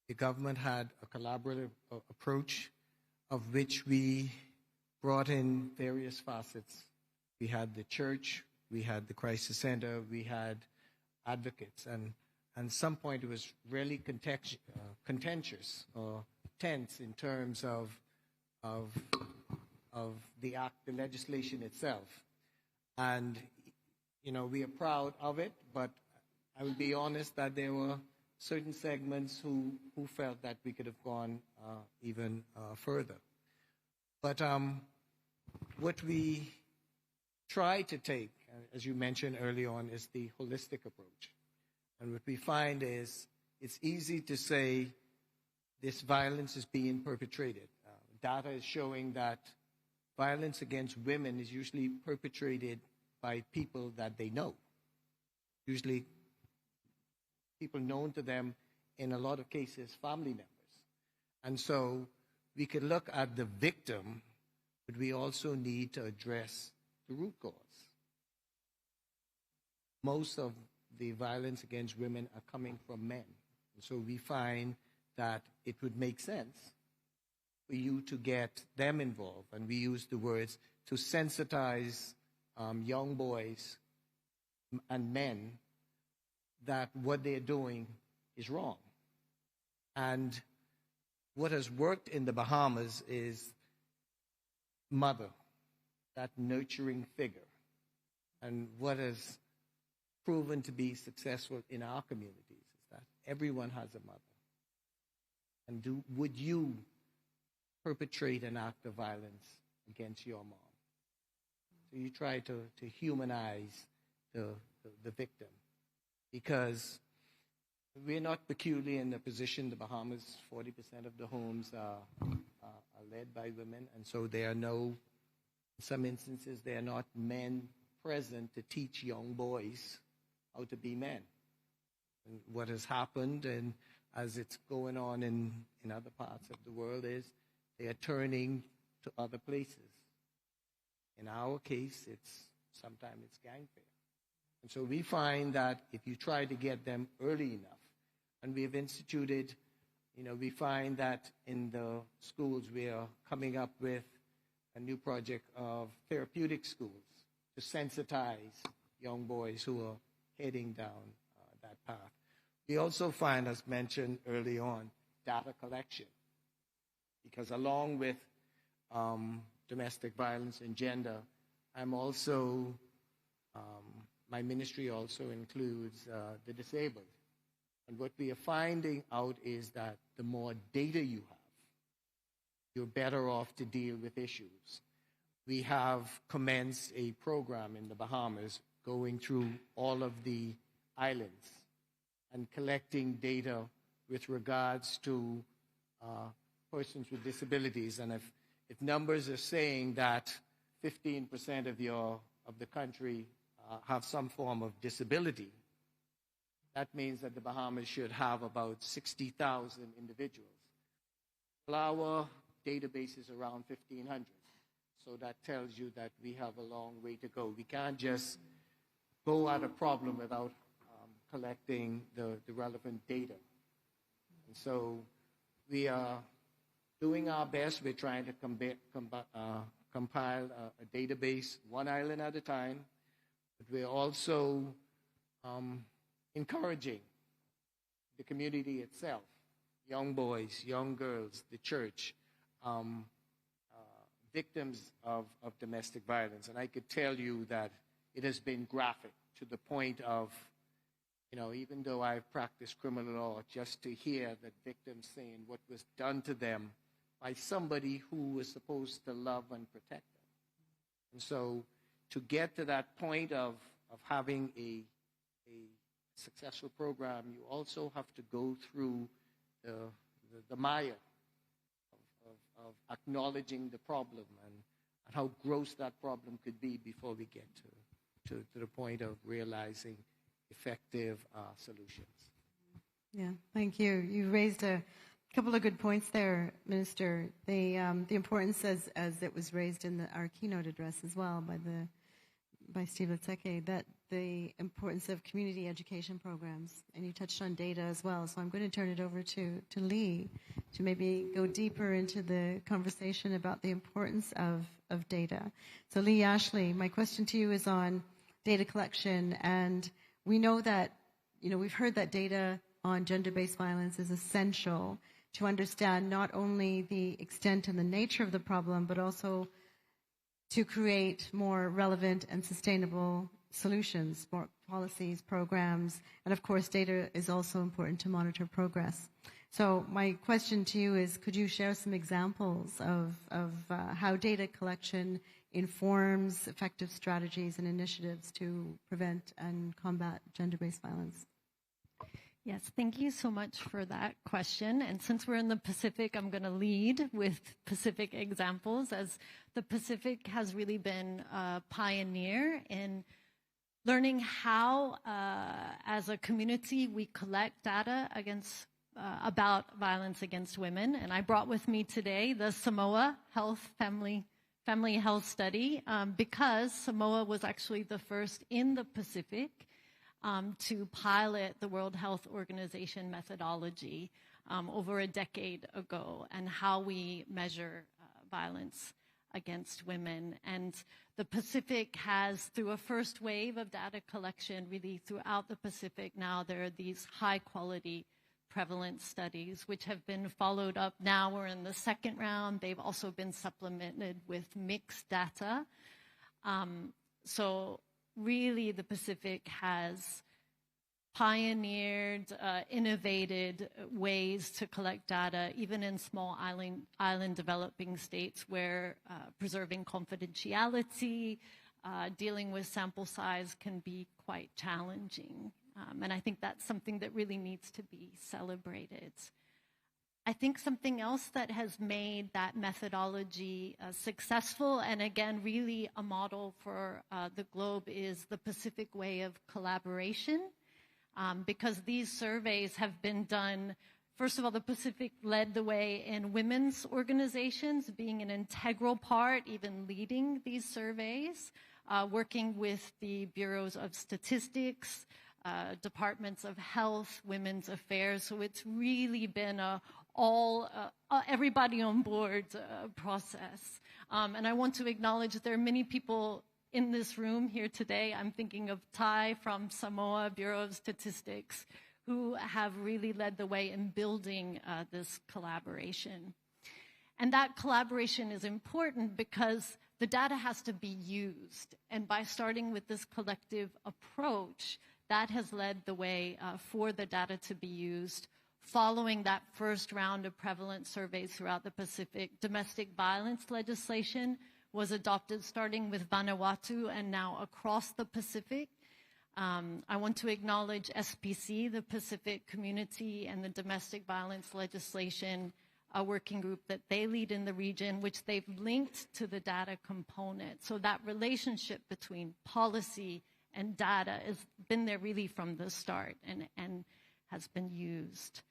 The government had a collaborative approach, of which we brought in various facets. We had the church, we had the crisis center, we had advocates, and at some point it was really contentious or tense in terms of the legislation itself. And we are proud of it, but I will be honest that there were certain segments who felt that we could have gone even further. But what we try to take, as you mentioned early on, is the holistic approach. And what we find is it's easy to say this violence is being perpetrated. Data is showing that violence against women is usually perpetrated by people that they know, usually people known to them, in a lot of cases, family members. And so we could look at the victim, but we also need to address the root cause. Most of the violence against women are coming from men. And so we find that it would make sense for you to get them involved. And we use the words to sensitize young boys and men that what they're doing is wrong. And what has worked in the Bahamas is mother, that nurturing figure. And what has proven to be successful in our communities is that everyone has a mother. And would you perpetrate an act of violence against your mom? So you try to humanize the victim, because we're not peculiar in the position. The Bahamas, 40% of the homes are led by women, and so there are in some instances, there are not men present to teach young boys how to be men. And what has happened, and as it's going on in other parts of the world, is they are turning to other places. In our case, sometimes it's gangster. And so we find that if you try to get them early enough, and we have instituted, we find that in the schools we are coming up with a new project of therapeutic schools to sensitize young boys who are heading down that path. We also find, as mentioned early on, data collection. Because along with domestic violence and gender, my ministry also includes the disabled. And what we are finding out is that the more data you have, you're better off to deal with issues. We have commenced a program in the Bahamas going through all of the islands and collecting data with regards to persons with disabilities. And if numbers are saying that 15% of the country have some form of disability, that means that the Bahamas should have about 60,000 individuals. Well, our database is around 1,500. So that tells you that we have a long way to go. We can't just go at a problem without collecting the relevant data. And so we are doing our best. We're trying to compile a database one island at a time. But we're also encouraging the community itself, young boys, young girls, the church, victims of domestic violence. And I could tell you that it has been graphic to the point of, even though I've practiced criminal law, just to hear that victims saying what was done to them by somebody who was supposed to love and protect them. And so to get to that point of having a successful program, you also have to go through the mire of acknowledging the problem and how gross that problem could be before we get to the point of realizing effective solutions. Yeah, thank you. You raised a couple of good points there, Minister. The importance, as it was raised in our keynote address as well by Steve Letseke, that the importance of community education programs, and you touched on data as well. So I'm going to turn it over to Lee to maybe go deeper into the conversation about the importance of data. So Lee Ashley, my question to you is on data collection, and we know that, we've heard that data on gender-based violence is essential to understand not only the extent and the nature of the problem, but also to create more relevant and sustainable solutions, more policies, programs, and of course data is also important to monitor progress. So my question to you is, could you share some examples of how data collection informs effective strategies and initiatives to prevent and combat gender-based violence? Yes, thank you so much for that question. And since we're in the Pacific, I'm going to lead with Pacific examples, as the Pacific has really been a pioneer in learning how, as a community, we collect data about violence against women. And I brought with me today the Samoa Family Health Study, because Samoa was actually the first in the Pacific to pilot the World Health Organization methodology over a decade ago, and how we measure violence against women. And the Pacific has, through a first wave of data collection, really throughout the Pacific now, there are these high quality prevalence studies which have been followed up. Now we're in the second round. They've also been supplemented with mixed data. So really the Pacific has pioneered, innovated ways to collect data, even in small island developing states where preserving confidentiality, dealing with sample size can be quite challenging. And I think that's something that really needs to be celebrated. I think something else that has made that methodology successful, and again, really a model for the globe, is the Pacific way of collaboration. Because these surveys have been done, first of all, the Pacific led the way in women's organizations, being an integral part, even leading these surveys, working with the bureaus of statistics, departments of health, women's affairs. So it's really been everybody on board process. And I want to acknowledge that there are many people in this room here today. I'm thinking of Ty from Samoa Bureau of Statistics, who have really led the way in building this collaboration. And that collaboration is important because the data has to be used. And by starting with this collective approach, that has led the way for the data to be used. Following that first round of prevalence surveys throughout the Pacific, domestic violence legislation was adopted starting with Vanuatu and now across the Pacific. I want to acknowledge SPC, the Pacific Community and the Domestic Violence Legislation, a working group that they lead in the region, which they've linked to the data component. So that relationship between policy and data has been there really from the start and has been used.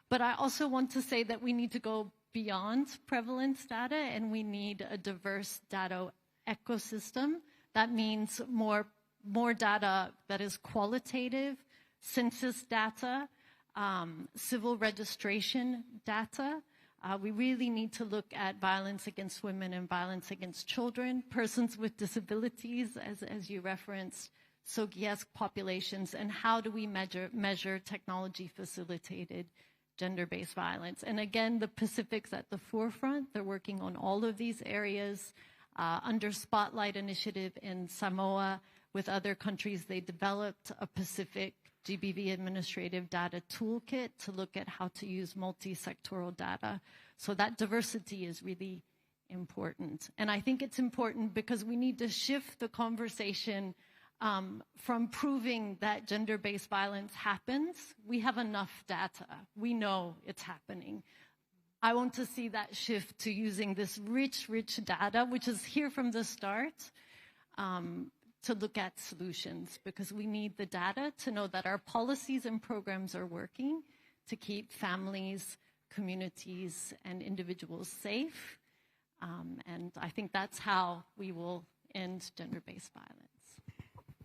But I also want to say that we need to go beyond prevalence data, and we need a diverse data ecosystem. That means more data that is qualitative, census data, civil registration data. We really need to look at violence against women and violence against children, persons with disabilities, as you referenced, SOGIESC populations, and how do we measure technology-facilitated gender-based violence. And again, the Pacific's at the forefront. They're working on all of these areas. Under Spotlight Initiative in Samoa, with other countries, they developed a Pacific GBV administrative data toolkit to look at how to use multi-sectoral data. So that diversity is really important. And I think it's important because we need to shift the conversation from proving that gender-based violence happens. We have enough data. We know it's happening. I want to see that shift to using this rich data, which is here from the start, to look at solutions, because we need the data to know that our policies and programs are working to keep families, communities, and individuals safe. And I think that's how we will end gender-based violence.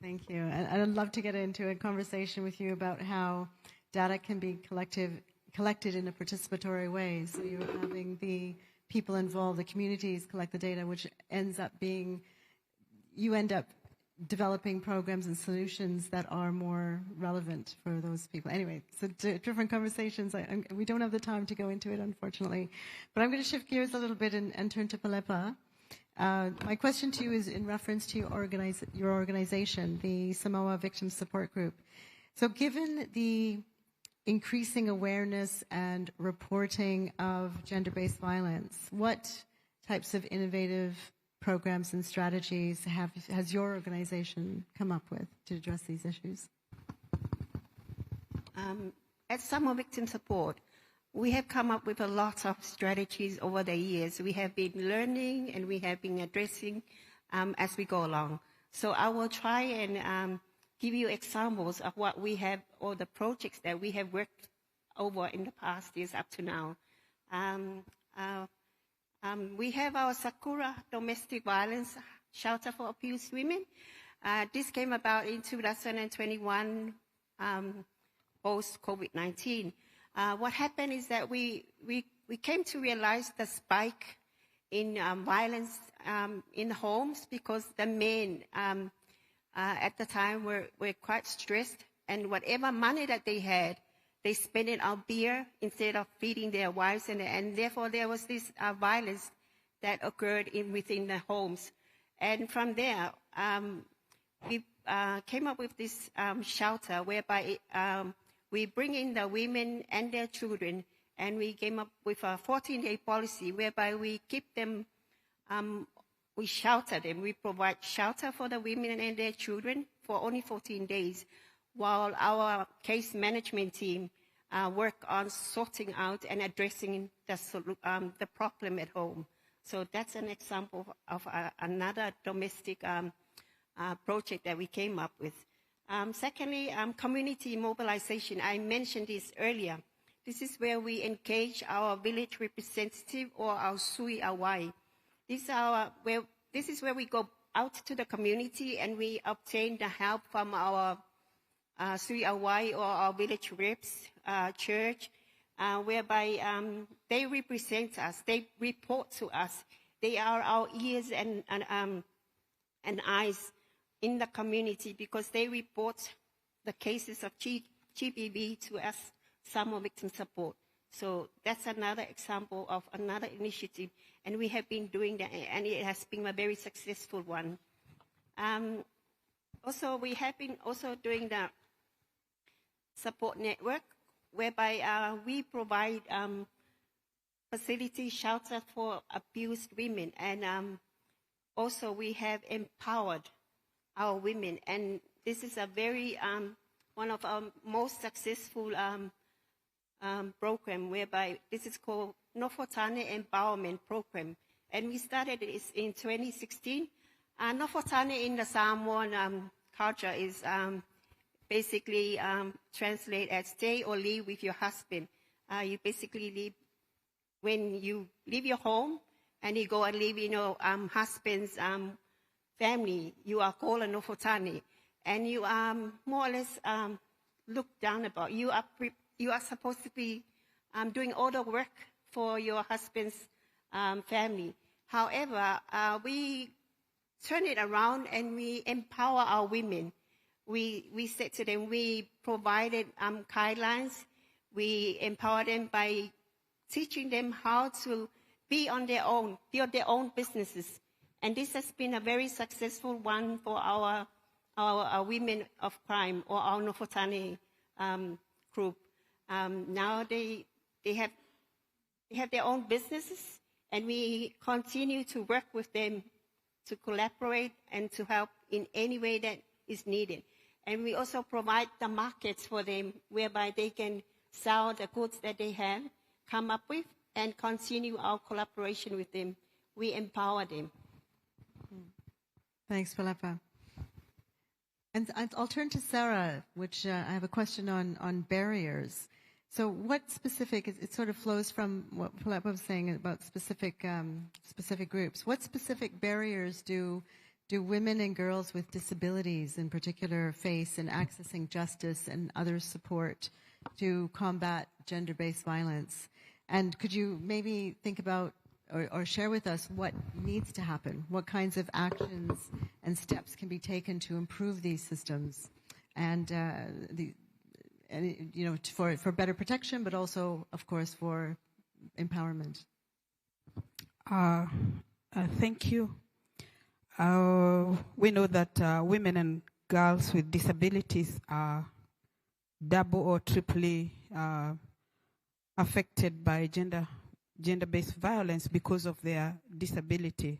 Thank you. And I'd love to get into a conversation with you about how data can be collected in a participatory way. So you're having the people involved, the communities collect the data, which ends up being, you end up developing programs and solutions that are more relevant for those people. Anyway, so different conversations. We don't have the time to go into it, unfortunately. But I'm going to shift gears a little bit and turn to Palepa. My question to you is in reference to your organization, the Samoa Victim Support Group. So given the increasing awareness and reporting of gender-based violence, what types of innovative programs and strategies has your organization come up with to address these issues? at Summer Victim Support, we have come up with a lot of strategies over the years. We have been learning and we have been addressing as we go along. So I will try and give you examples of what we have, or the projects that we have worked over in the past years up to now. We have our Sakura Domestic Violence Shelter for Abused Women. This came about in 2021, post-COVID-19. What happened is that we came to realize the spike in violence in homes, because the men at the time were quite stressed, and whatever money that they had, they spent it on beer instead of feeding their wives, and therefore there was this violence that occurred within the homes. And from there, we came up with this shelter whereby we bring in the women and their children, and we came up with a 14-day policy whereby we keep them, we shelter them. We provide shelter for the women and their children for only 14 days, while our case management team work on sorting out and addressing the problem at home. So that's an example of another domestic project that we came up with. Secondly, community mobilization. I mentioned this earlier. This is where we engage our village representative or our Sui Awai. This is where we go out to the community and we obtain the help from our Sui Awai or our village reps, church, whereby they represent us, they report to us. They are our ears and eyes in the community, because they report the cases of GBV to us, Summer Victim Support. So that's another example of another initiative, and we have been doing that, and it has been a very successful one. Also, we have been also doing the support network, whereby we provide facility shelter for abused women, and also we have empowered our women, and this is a very one of our most successful program, whereby this is called Nofotane Empowerment Program, and we started this in 2016. Nofotane in the Samoan culture is basically translate as stay or leave with your husband. You basically leave when you leave your home and you go and live in your husband's family. You are called a Nofotane, and you are more or less looked down about. You are supposed to be doing all the work for your husband's family. However, we turn it around and we empower our women. We said to them, we provided guidelines. We empower them by teaching them how to be on their own, build their own businesses. And this has been a very successful one for our women of crime, or our Nofotane group. Now they have their own businesses, and we continue to work with them to collaborate and to help in any way that is needed. And we also provide the markets for them, whereby they can sell the goods that they have come up with and continue our collaboration with them. We empower them. Thanks, Philippa. And I'll turn to Sarah, which I have a question on barriers. So what specific, it sort of flows from what Philippa was saying about specific groups. What specific barriers do women and girls with disabilities in particular face in accessing justice and other support to combat gender-based violence? And could you maybe think about or share with us what needs to happen? What kinds of actions and steps can be taken to improve these systems and for better protection, but also, of course, for empowerment? Thank you. We know that women and girls with disabilities are double or triply affected by gender-based violence because of their disability.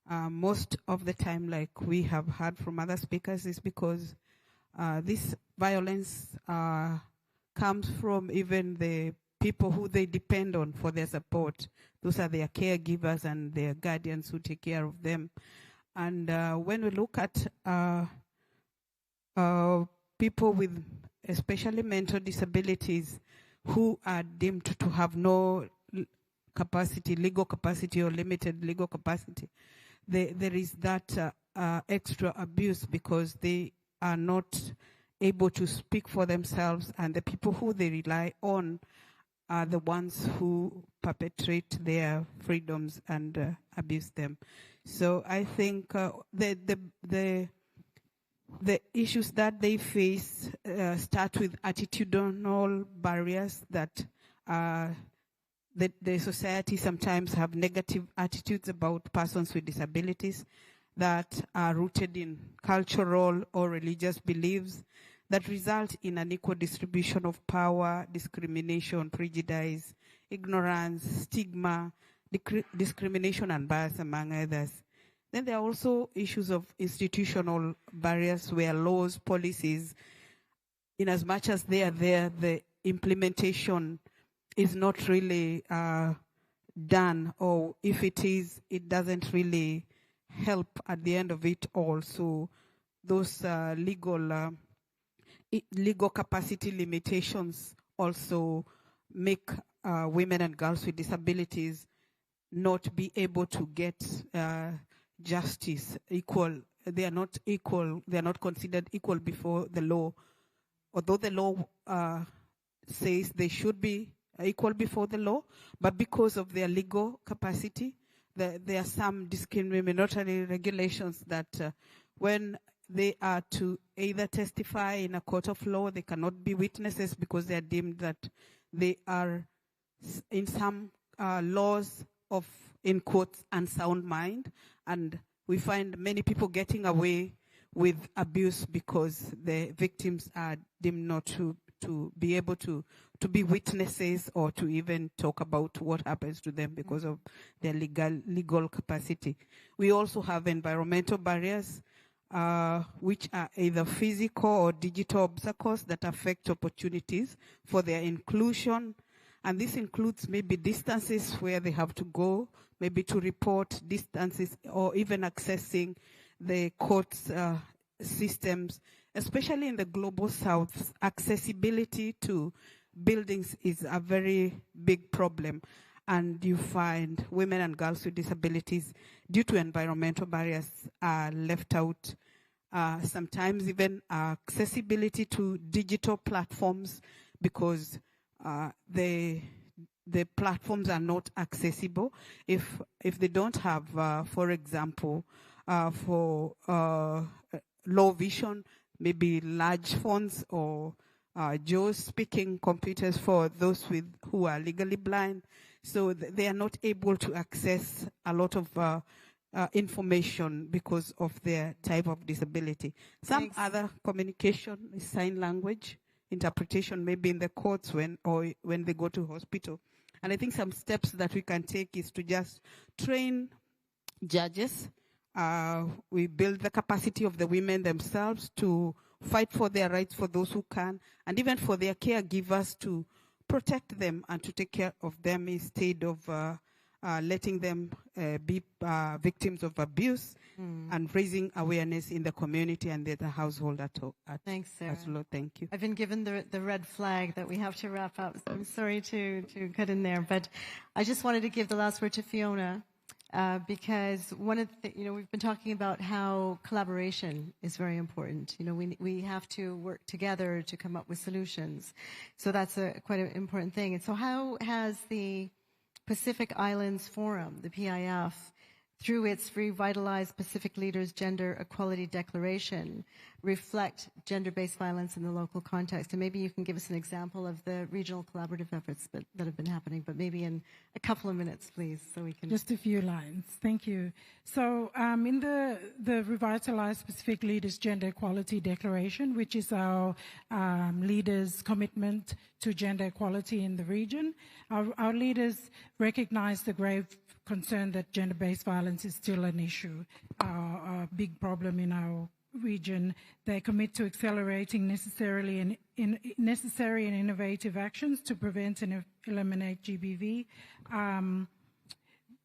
Most of the time, like we have heard from other speakers, is because this violence comes from even the people who they depend on for their support. Those are their caregivers and their guardians who take care of them. And when we look at people with especially mental disabilities who are deemed to have no capacity, legal capacity or limited legal capacity, there is that extra abuse because they are not able to speak for themselves, and the people who they rely on are the ones who perpetrate their freedoms and abuse them. So I think the issues that they face start with attitudinal barriers that the society sometimes have negative attitudes about persons with disabilities that are rooted in cultural or religious beliefs that result in an equal distribution of power, discrimination, prejudice, ignorance, stigma, discrimination and bias, among others. Then there are also issues of institutional barriers where laws, policies, in as much as they are there, the implementation is not really done, or if it is, it doesn't really help at the end of it all. So those legal capacity limitations also make women and girls with disabilities not be able to get justice, equal. They are not equal. They are not considered equal before the law. Although the law says they should be equal before the law, but because of their legal capacity, there are some discriminatory regulations that when they are to either testify in a court of law, they cannot be witnesses because they are deemed that they are, in some laws of, in quotes, unsound mind. And we find many people getting away with abuse because the victims are deemed not to be able to be witnesses or to even talk about what happens to them because of their legal capacity. We also have environmental barriers, which are either physical or digital obstacles that affect opportunities for their inclusion. And this includes maybe distances where they have to go, maybe to report distances, or even accessing the courts systems. Especially in the global south, accessibility to buildings is a very big problem. And you find women and girls with disabilities, due to environmental barriers, are left out. Sometimes even accessibility to digital platforms, because the platforms are not accessible. If they don't have, for example, for low vision, maybe large phones or JAWS speaking computers for those who are legally blind. So they are not able to access a lot of information because of their type of disability. Some other communication is sign language, interpretation maybe in the courts when they go to hospital. And I think some steps that we can take is to just train judges. We build the capacity of the women themselves to fight for their rights for those who can, and even for their caregivers to protect them and to take care of them instead of letting them be victims of abuse, and raising awareness in the community and the household Thanks, Sarah. as well. Thank you. I've been given the red flag that we have to wrap up. So I'm sorry to cut in there, but I just wanted to give the last word to Fiona. Because one of the, we've been talking about how collaboration is very important. We have to work together to come up with solutions. So that's quite an important thing. And so how has the Pacific Islands Forum, the PIF, through its Revitalized Pacific Leaders Gender Equality Declaration, reflect gender-based violence in the local context? And maybe you can give us an example of the regional collaborative efforts that have been happening, but maybe in a couple of minutes, please, so we can... Just a few lines. Thank you. So in the Revitalized Pacific Leaders Gender Equality Declaration, which is our leaders' commitment to gender equality in the region, our leaders recognize the grave concern that gender-based violence is still an issue, a big problem in our region. They commit to accelerating necessary and innovative actions to prevent and eliminate GBV,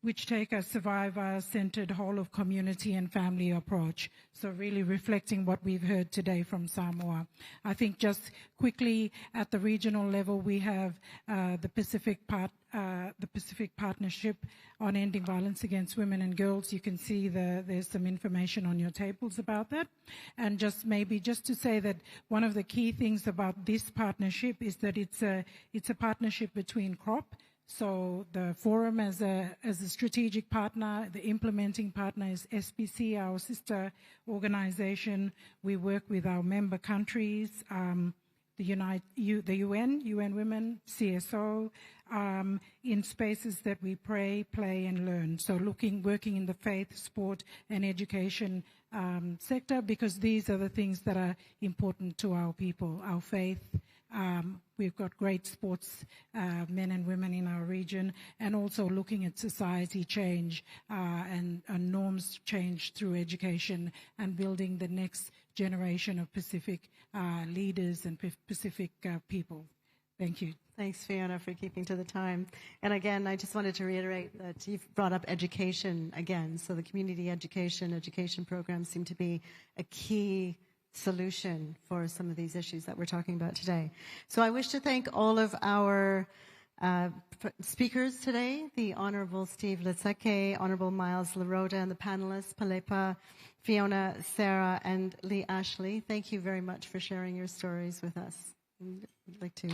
which take a survivor-centered whole of community and family approach. So really reflecting what we've heard today from Samoa. I think just quickly at the regional level, we have the Pacific Partnership on Ending Violence Against Women and Girls. You can see there's some information on your tables about that. And just to say that one of the key things about this partnership is that it's a partnership between CROP. So the forum as a strategic partner, the implementing partner is SPC, our sister organization. We work with our member countries, the UN Women, CSO, in spaces that we pray, play, and learn. So working in the faith, sport, and education sector, because these are the things that are important to our people, our faith. We've got great sports men and women in our region, and also looking at society change and norms change through education and building the next generation of Pacific leaders and Pacific people. Thank you. Thanks, Fiona, for keeping to the time. And again, I just wanted to reiterate that you've brought up education again. So the community education programs seem to be a key solution for some of these issues that we're talking about today. So I wish to thank all of our speakers today, the Honorable Steve Letseke, Honorable Miles Laroda, and the panelists, Palepa, Fiona, Sarah, and Lee Ashley. Thank you very much for sharing your stories with us. I'd like to